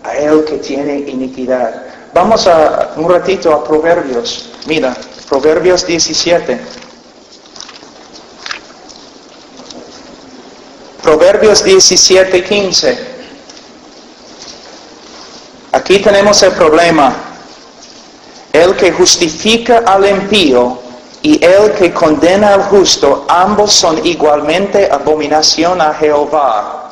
a él que tiene iniquidad? Vamos un ratito a Proverbios. Mira, Proverbios 17. Proverbios 17:15. Aquí tenemos el problema. El que justifica al impío y el que condena al justo, ambos son igualmente abominación a Jehová.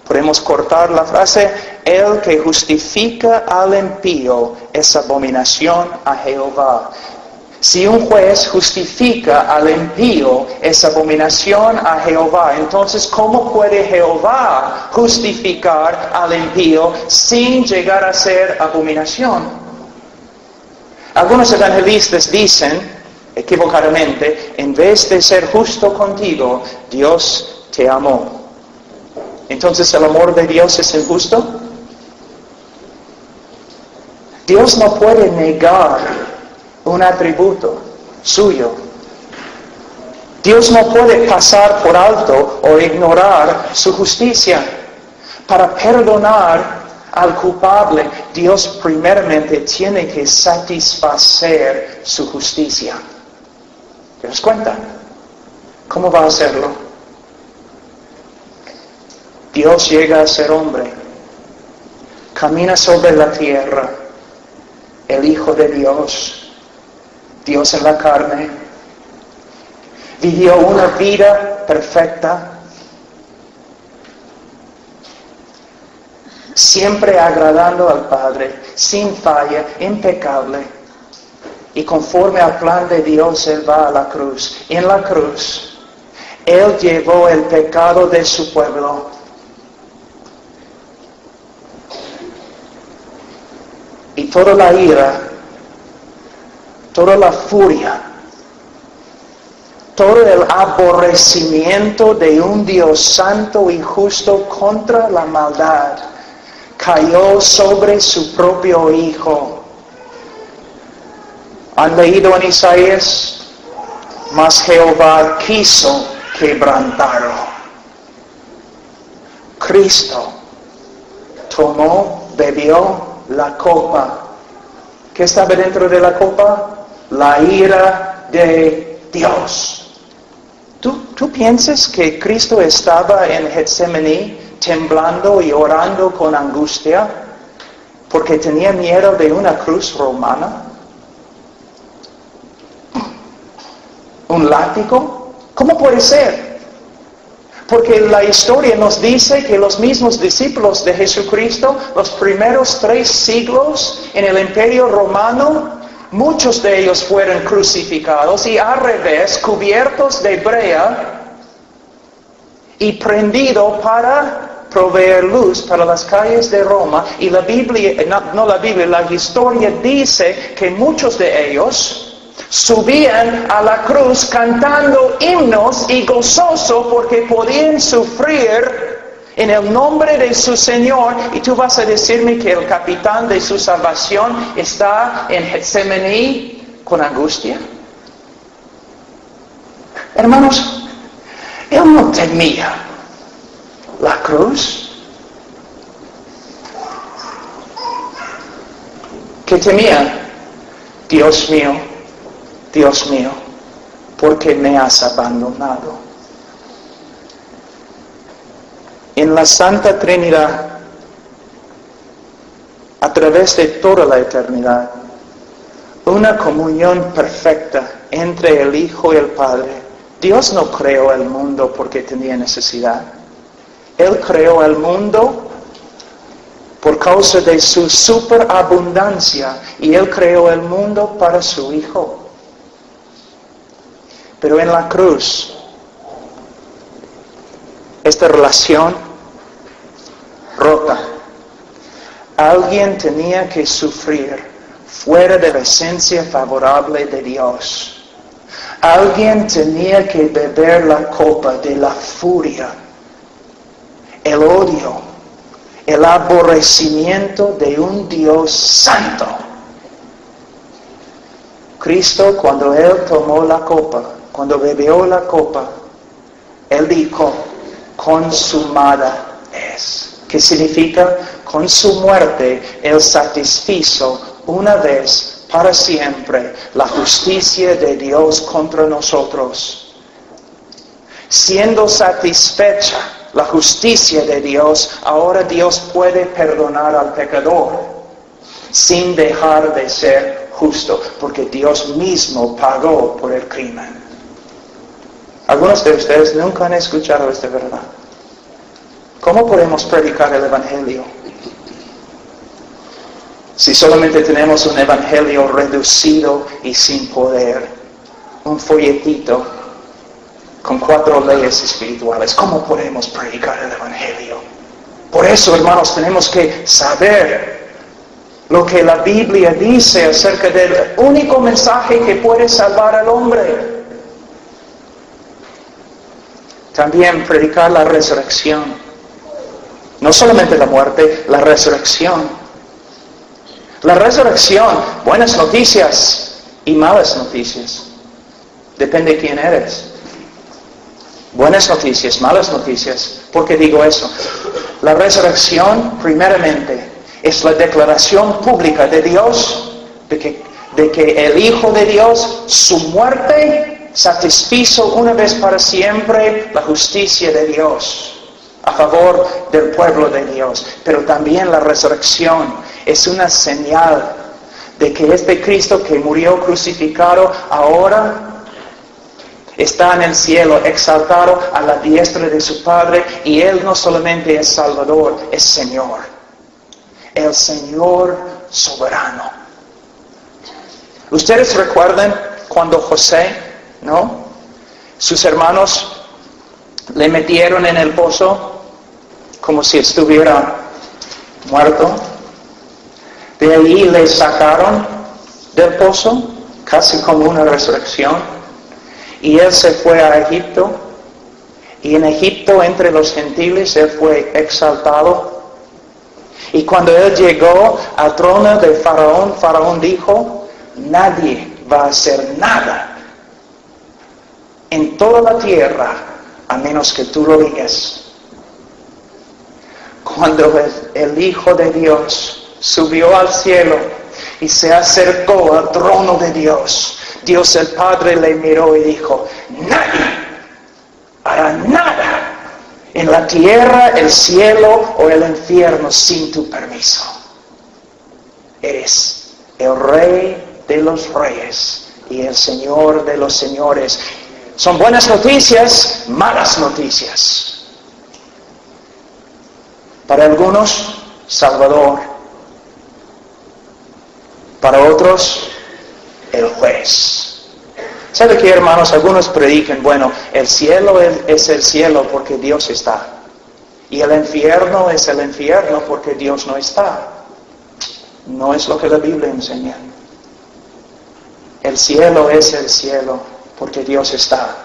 Podemos cortar la frase, el que justifica al impío es abominación a Jehová. Si un juez justifica al impío es abominación a Jehová, entonces ¿cómo puede Jehová justificar al impío sin llegar a ser abominación? Algunos evangelistas dicen, equivocadamente, en vez de ser justo contigo, Dios te amó. Entonces, ¿el amor de Dios es injusto? Dios no puede negar un atributo suyo. Dios no puede pasar por alto o ignorar su justicia. Para perdonar al culpable, Dios primeramente tiene que satisfacer su justicia. ¿Te das cuenta? ¿Cómo va a hacerlo? Dios llega a ser hombre, camina sobre la tierra, el Hijo de Dios, Dios en la carne, vivió una vida perfecta, siempre agradando al Padre, sin falla, impecable. Y conforme al plan de Dios, Él va a la cruz. En la cruz, Él llevó el pecado de su pueblo. Y toda la ira, toda la furia, todo el aborrecimiento de un Dios santo y justo contra la maldad cayó sobre su propio Hijo. ¿Han leído en Isaías? Mas Jehová quiso quebrantarlo. Cristo tomó, bebió la copa. ¿Qué estaba dentro de la copa? La ira de Dios. ¿Tú piensas que Cristo estaba en Getsemaní temblando y orando con angustia porque tenía miedo de una cruz romana? ¿Un látigo? ¿Cómo puede ser? Porque la historia nos dice que los mismos discípulos de Jesucristo, los primeros 3 siglos en el Imperio Romano, muchos de ellos fueron crucificados y al revés, cubiertos de brea y prendido para proveer luz para las calles de Roma. Y la Biblia, la historia dice que muchos de ellos subían a la cruz cantando himnos y gozoso porque podían sufrir en el nombre de su Señor. Y tú vas a decirme que el capitán de su salvación está en Getsemaní con angustia. Hermanos, él no temía la cruz. ¿Qué temía? Dios mío, ¿por qué me has abandonado? En la Santa Trinidad, a través de toda la eternidad, una comunión perfecta entre el Hijo y el Padre. Dios no creó el mundo porque tenía necesidad. Él creó el mundo por causa de su superabundancia y Él creó el mundo para su Hijo. Pero en la cruz, esta relación rota. Alguien tenía que sufrir fuera de la esencia favorable de Dios. Alguien tenía que beber la copa de la furia, el odio, el aborrecimiento de un Dios santo. Cristo, cuando Él tomó la copa, cuando bebió la copa, Él dijo, consumada es. ¿Qué significa? Con su muerte, Él satisfizo una vez para siempre la justicia de Dios contra nosotros. Siendo satisfecha la justicia de Dios, ahora Dios puede perdonar al pecador sin dejar de ser justo, porque Dios mismo pagó por el crimen. Algunos de ustedes nunca han escuchado esta verdad. ¿Cómo podemos predicar el Evangelio si solamente tenemos un Evangelio reducido y sin poder? Un folletito con 4 leyes espirituales. ¿Cómo podemos predicar el Evangelio? Por eso, hermanos, tenemos que saber lo que la Biblia dice acerca del único mensaje que puede salvar al hombre. También predicar la resurrección. No solamente la muerte, la resurrección. La resurrección, buenas noticias y malas noticias. Depende de quién eres. Buenas noticias, malas noticias. ¿Por qué digo eso? La resurrección, primeramente, es la declaración pública de Dios de que el Hijo de Dios, su muerte, satisfizo una vez para siempre la justicia de Dios a favor del pueblo de Dios. Pero también la resurrección es una señal de que este Cristo que murió crucificado ahora está en el cielo, exaltado a la diestra de su Padre, y Él no solamente es Salvador, es Señor. El Señor soberano. ¿Ustedes recuerdan cuando José, no? Sus hermanos le metieron en el pozo como si estuviera muerto? De allí le sacaron del pozo, casi como una resurrección. Y él se fue a Egipto. Y en Egipto, entre los gentiles, él fue exaltado. Y cuando él llegó al trono de Faraón, Faraón dijo, nadie va a hacer nada en toda la tierra a menos que tú lo digas. Cuando el Hijo de Dios subió al cielo y se acercó al trono de Dios, Dios el Padre le miró y dijo, nadie hará nada en la tierra, el cielo o el infierno sin tu permiso. Eres el Rey de los reyes y el Señor de los señores. Son buenas noticias, malas noticias. Para algunos, Salvador. Para otros, el juez. ¿Sabe qué, hermanos? Algunos predican, bueno, el cielo es el cielo porque Dios está. Y el infierno es el infierno porque Dios no está. No es lo que la Biblia enseña. El cielo es el cielo porque Dios está.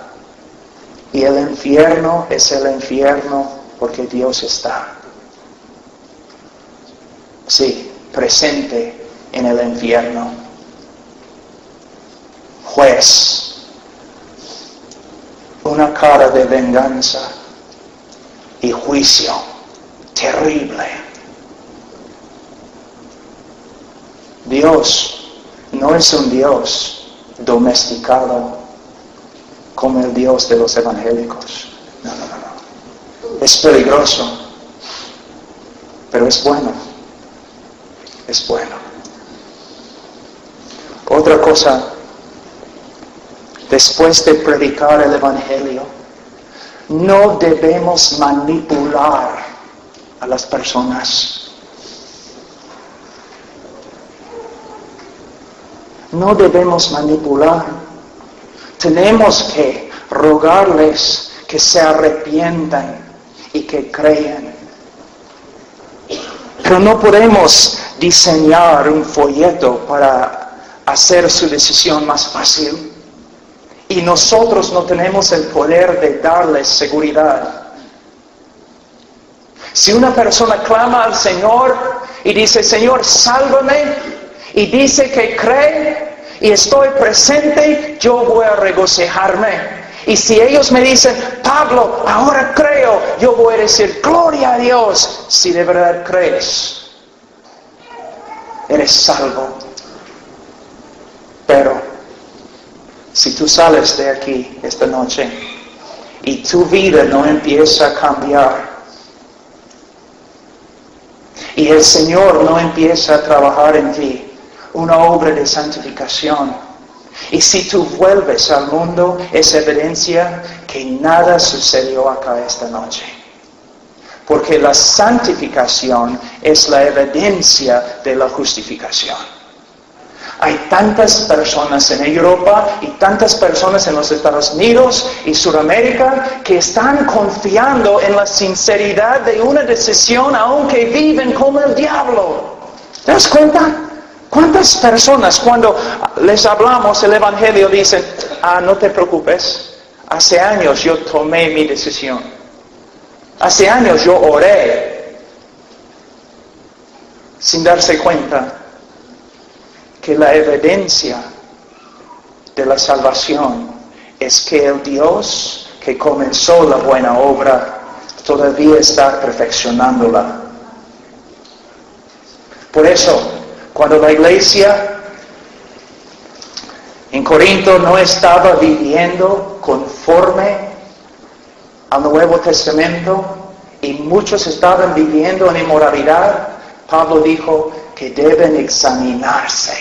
Y el infierno es el infierno porque Dios está. Sí, presente en el infierno. Juez. Una cara de venganza y juicio terrible. Dios no es un Dios domesticado como el Dios de los evangélicos. No. Es peligroso, pero es bueno. Es bueno. Otra cosa, después de predicar el Evangelio, no debemos manipular a las personas. No debemos manipular. Tenemos que rogarles que se arrepientan y que crean. Pero no podemos diseñar un folleto para hacer su decisión más fácil. Y nosotros no tenemos el poder de darles seguridad. Si una persona clama al Señor y dice, Señor, sálvame, y dice que cree y estoy presente, yo voy a regocijarme. Y si ellos me dicen, Pablo, ahora creo, yo voy a decir, gloria a Dios, si de verdad crees, eres salvo. Pero, si tú sales de aquí esta noche y tu vida no empieza a cambiar, y el Señor no empieza a trabajar en ti una obra de santificación, y si tú vuelves al mundo, es evidencia que nada sucedió acá esta noche. Porque la santificación es la evidencia de la justificación. Hay tantas personas en Europa y tantas personas en los Estados Unidos y Sudamérica que están confiando en la sinceridad de una decisión aunque viven como el diablo. ¿Te das cuenta? ¿Cuántas personas cuando les hablamos el Evangelio dicen, no te preocupes, hace años yo tomé mi decisión, hace años yo oré, sin darse cuenta que la evidencia de la salvación es que el Dios que comenzó la buena obra todavía está perfeccionándola. Por eso, cuando la iglesia en Corinto no estaba viviendo conforme al Nuevo Testamento y muchos estaban viviendo en inmoralidad, Pablo dijo que deben examinarse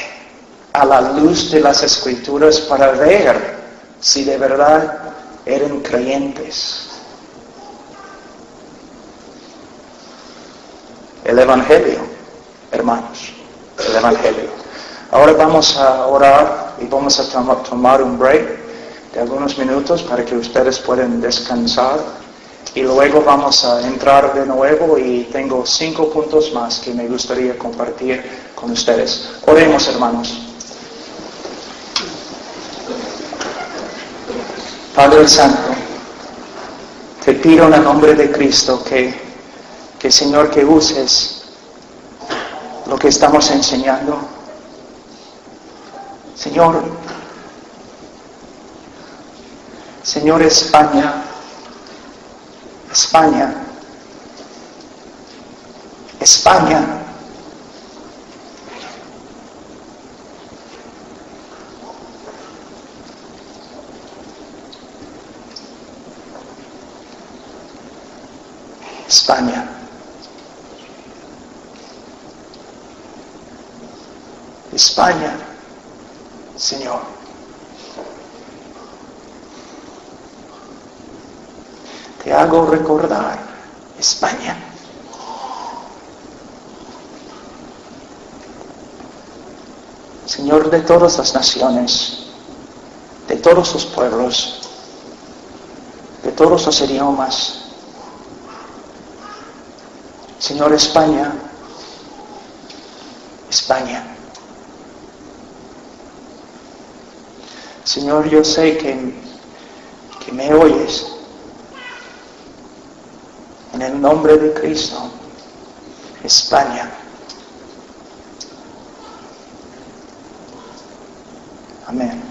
a la luz de las Escrituras para ver si de verdad eran creyentes. El Evangelio, hermanos. El Evangelio. Ahora vamos a orar y vamos a tomar un break de algunos minutos para que ustedes puedan descansar y luego vamos a entrar de nuevo y tengo 5 puntos más que me gustaría compartir con ustedes. Oremos, hermanos. Padre Santo, te pido en el nombre de Cristo que Señor, que uses lo que estamos enseñando. Señor, España, España, España. España, Señor. Te hago recordar España. Señor de todas las naciones, de todos los pueblos, de todos los idiomas. Señor, España, España. Señor, yo sé que me oyes. En el nombre de Cristo, España. Amén.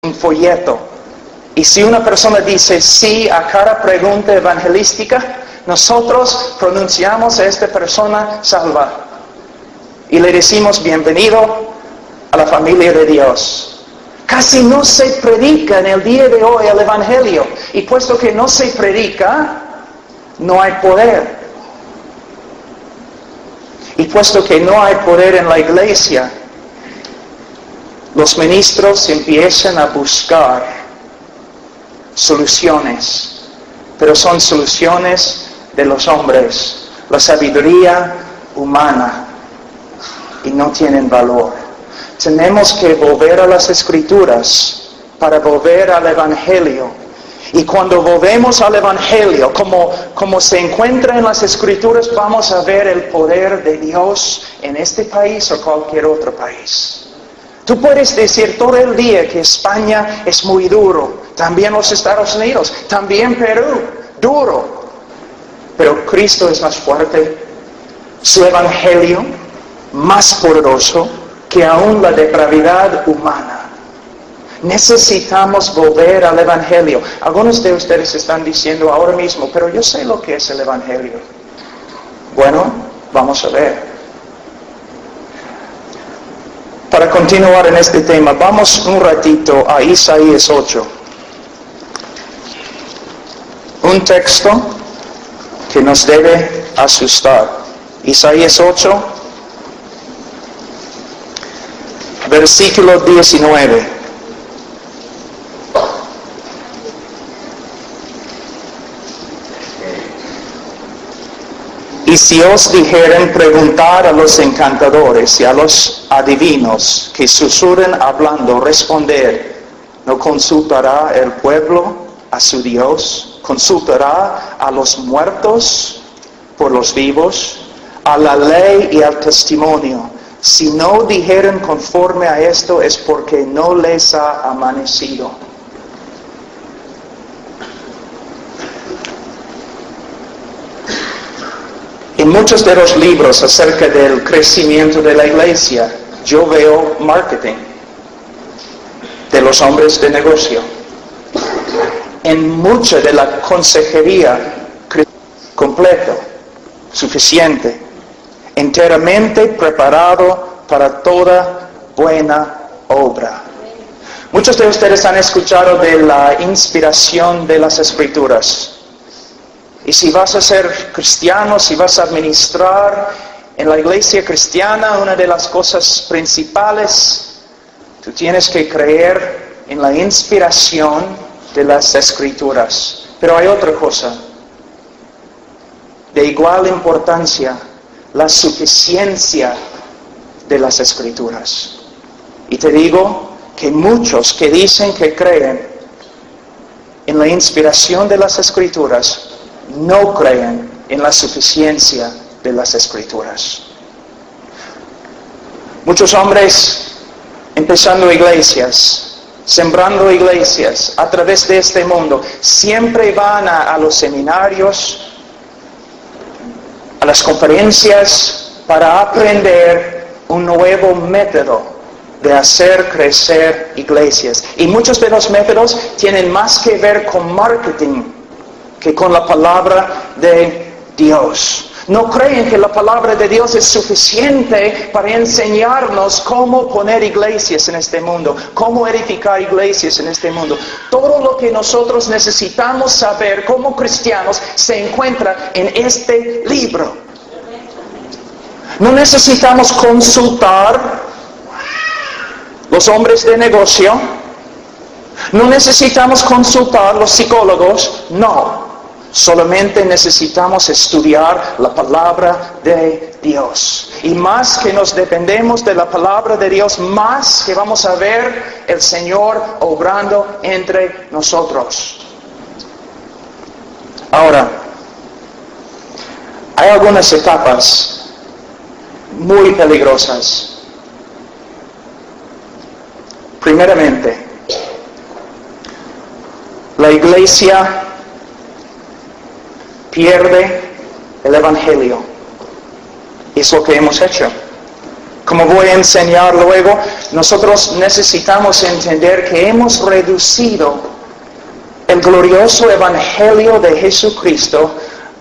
Un folleto. Y si una persona dice sí a cada pregunta evangelística, nosotros pronunciamos a esta persona salva. Y le decimos bienvenido a la familia de Dios. Casi no se predica en el día de hoy el Evangelio. Y puesto que no se predica, no hay poder. Y puesto que no hay poder en la iglesia, los ministros empiezan a buscar soluciones. Pero son soluciones de los hombres, la sabiduría humana, y no tienen valor. tenemos que volver a las Escrituras para volver al Evangelio. Y cuando volvemos al Evangelio, como se encuentra en las Escrituras, vamos a ver el poder de Dios en este país o cualquier otro país. Tú puedes decir todo el día que España es muy duro, también los Estados Unidos, también Perú, duro. Pero Cristo es más fuerte, su Evangelio más poderoso que aún la depravidad humana. Necesitamos volver al Evangelio. Algunos de ustedes están diciendo ahora mismo, pero yo sé lo que es el Evangelio. Bueno, vamos a ver. Para continuar en este tema, vamos un ratito a Isaías 8. Un texto que nos debe asustar. Isaías 8, versículo 19. Y si os dijeren preguntar a los encantadores y a los adivinos que susurren hablando, responder, ¿no consultará el pueblo a su Dios? ¿Consultará a los muertos por los vivos? A la ley y al testimonio. Si no dijeren conforme a esto es porque no les ha amanecido. En muchos de los libros acerca del crecimiento de la iglesia, yo veo marketing de los hombres de negocio. En mucha de la consejería completo, suficiente, enteramente preparado para toda buena obra. Muchos de ustedes han escuchado de la inspiración de las Escrituras. Y si vas a ser cristiano, si vas a administrar en la iglesia cristiana, una de las cosas principales, tú tienes que creer en la inspiración de las Escrituras. Pero hay otra cosa, de igual importancia, la suficiencia de las Escrituras. Y te digo que muchos que dicen que creen en la inspiración de las Escrituras, no creen en la suficiencia de las Escrituras. Muchos hombres empezando iglesias, sembrando iglesias a través de este mundo, siempre van a los seminarios, a las conferencias para aprender un nuevo método de hacer crecer iglesias. Y muchos de los métodos tienen más que ver con marketing que con la palabra de Dios. No creen que la palabra de Dios es suficiente para enseñarnos cómo poner iglesias en este mundo, cómo edificar iglesias en este mundo. Todo lo que nosotros necesitamos saber como cristianos se encuentra en este libro. No necesitamos consultar los hombres de negocio. No necesitamos consultar los psicólogos. No. Solamente necesitamos estudiar la palabra de Dios. Y más que nos dependemos de la palabra de Dios, más que vamos a ver el Señor obrando entre nosotros. Ahora, hay algunas etapas muy peligrosas. Primeramente, la iglesia pierde el Evangelio. Es lo que hemos hecho. Como voy a enseñar luego, nosotros necesitamos entender que hemos reducido el glorioso Evangelio de Jesucristo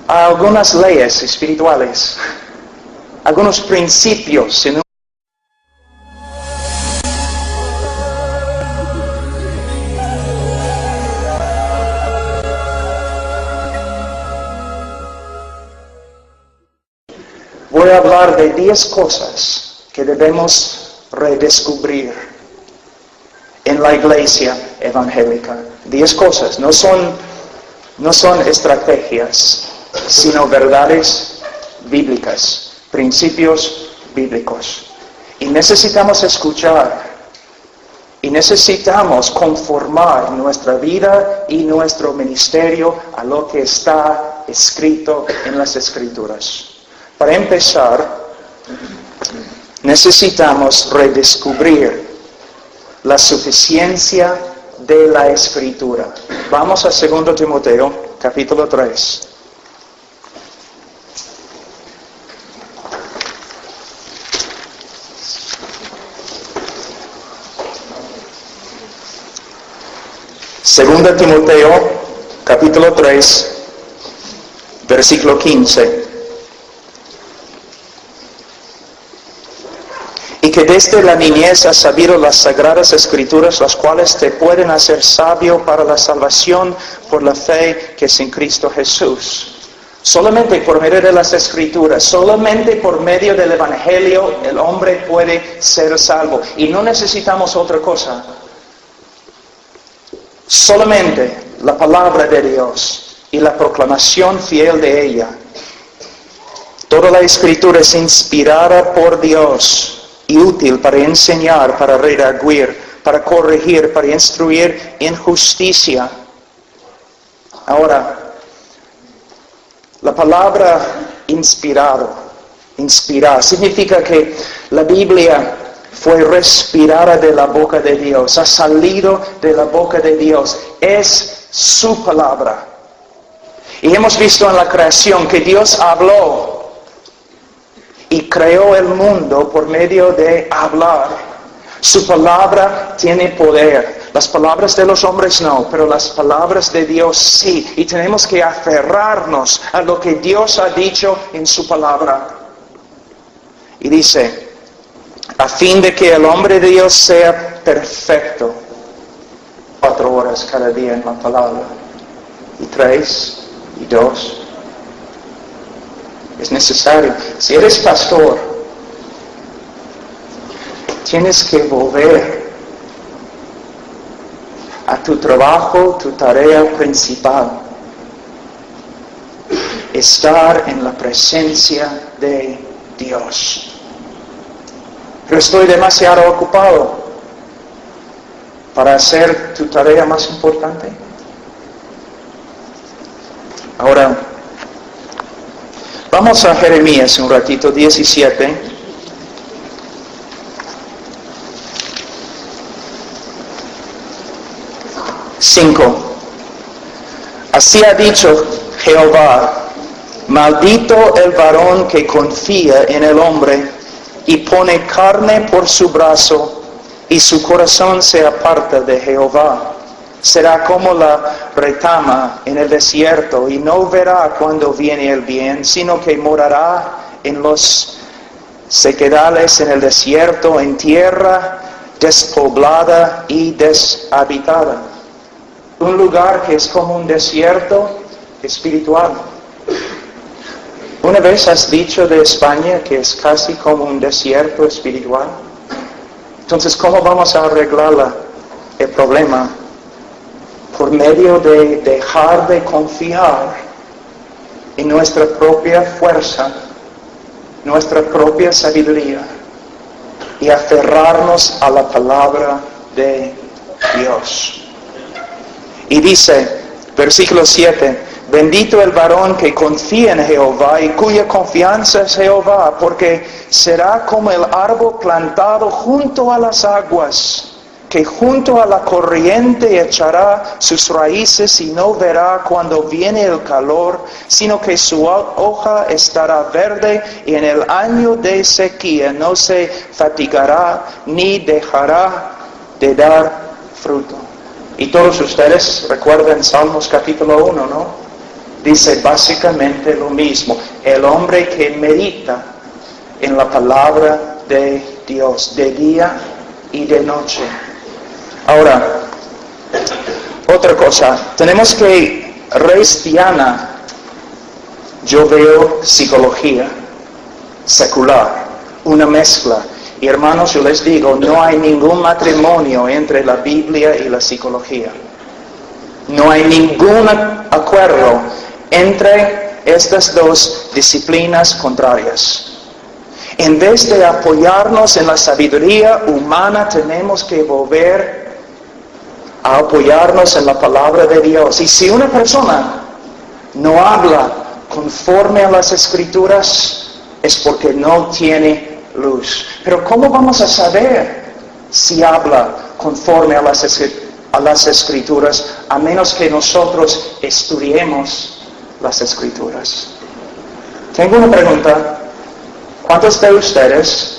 a algunas leyes espirituales, algunos principios. Voy a hablar de 10 cosas que debemos redescubrir en la iglesia evangélica. 10 cosas, no son estrategias, sino verdades bíblicas, principios bíblicos. Y necesitamos escuchar. Y necesitamos conformar nuestra vida y nuestro ministerio a lo que está escrito en las Escrituras. Para empezar, necesitamos redescubrir la suficiencia de la Escritura. Vamos a 2 Timoteo, capítulo 3. Segunda Timoteo, capítulo 3, versículo 15. Y que desde la niñez has sabido las sagradas Escrituras, las cuales te pueden hacer sabio para la salvación por la fe que es en Cristo Jesús. Solamente por medio de las Escrituras, solamente por medio del Evangelio, el hombre puede ser salvo. Y no necesitamos otra cosa. Solamente la palabra de Dios y la proclamación fiel de ella. Toda la Escritura es inspirada por Dios y útil para enseñar, para redarguir, para corregir, para instruir en justicia. Ahora, la palabra inspirar significa que la Biblia fue respirada de la boca de Dios, ha salido de la boca de Dios, es su palabra. Y hemos visto en la creación que Dios habló y creó el mundo por medio de hablar. Su palabra tiene poder. Las palabras de los hombres no, pero las palabras de Dios sí. Y tenemos que aferrarnos a lo que Dios ha dicho en su palabra. Y dice, a fin de que el hombre de Dios sea perfecto. 4 horas cada día en la palabra. Y 3, y 2. Es necesario. Si eres pastor, tienes que volver a tu trabajo, tu tarea principal. Estar en la presencia de Dios. Pero estoy demasiado ocupado para hacer tu tarea más importante. Ahora, vamos a Jeremías un ratito, 17. Así ha dicho Jehová, maldito el varón que confía en el hombre y pone carne por su brazo, y su corazón se aparta de Jehová. Será como la retama en el desierto, y no verá cuando viene el bien, sino que morará en los sequedales en el desierto, en tierra despoblada y deshabitada. Un lugar que es como un desierto espiritual. ¿Una vez has dicho de España que es casi como un desierto espiritual? Entonces, ¿cómo vamos a arreglar el problema? Por medio de dejar de confiar en nuestra propia fuerza, nuestra propia sabiduría, y aferrarnos a la palabra de Dios. Y dice, versículo 7, bendito el varón que confía en Jehová y cuya confianza es Jehová, porque será como el árbol plantado junto a las aguas, que junto a la corriente echará sus raíces y no verá cuando viene el calor, sino que su hoja estará verde y en el año de sequía no se fatigará ni dejará de dar fruto. Y todos ustedes recuerdan Salmos capítulo 1, ¿no? Dice básicamente lo mismo. El hombre que medita en la palabra de Dios, de día y de noche. Ahora, otra cosa. Tenemos que cristiana. Yo veo psicología secular, una mezcla. Y hermanos, yo les digo, no hay ningún matrimonio entre la Biblia y la psicología. No hay ningún acuerdo entre estas dos disciplinas contrarias. En vez de apoyarnos en la sabiduría humana, tenemos que volver a apoyarnos en la palabra de Dios. Y si una persona no habla conforme a las Escrituras, es porque no tiene luz. Pero ¿cómo vamos a saber si habla conforme a las Escrituras, a menos que nosotros estudiemos las Escrituras? Tengo una pregunta. ¿Cuántos de ustedes,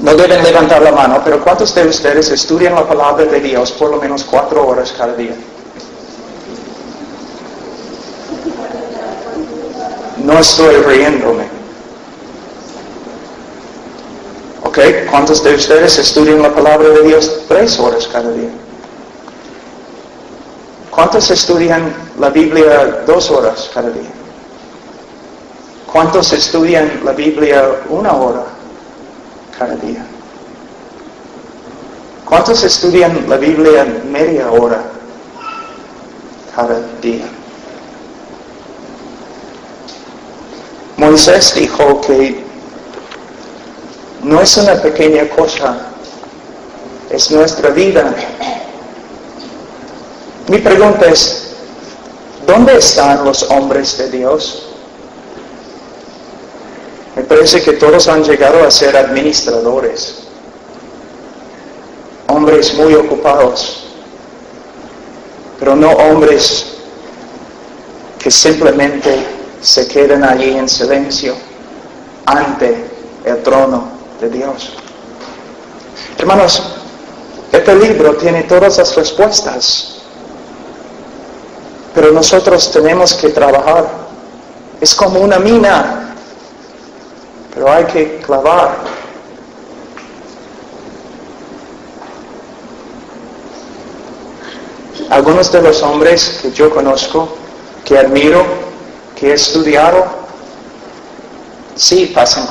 no deben levantar la mano, pero cuántos de ustedes estudian la palabra de Dios por lo menos 4 horas cada día? No estoy riéndome. ¿Ok? ¿Cuántos de ustedes estudian la palabra de Dios 3 horas cada día? ¿Cuántos estudian la Biblia 2 horas cada día? ¿Cuántos estudian la Biblia 1 hora cada día? ¿Cuántos estudian la Biblia media hora cada día? Moisés dijo que no es una pequeña cosa, es nuestra vida. Mi pregunta es, ¿dónde están los hombres de Dios? Me parece que todos han llegado a ser administradores, hombres muy ocupados, pero no hombres que simplemente se quedan allí en silencio ante el trono de Dios. Hermanos, este libro tiene todas las respuestas, pero nosotros tenemos que trabajar. Es como una mina, pero hay que clavar. Algunos de los hombres que yo conozco, que admiro, que he estudiado, sí pasan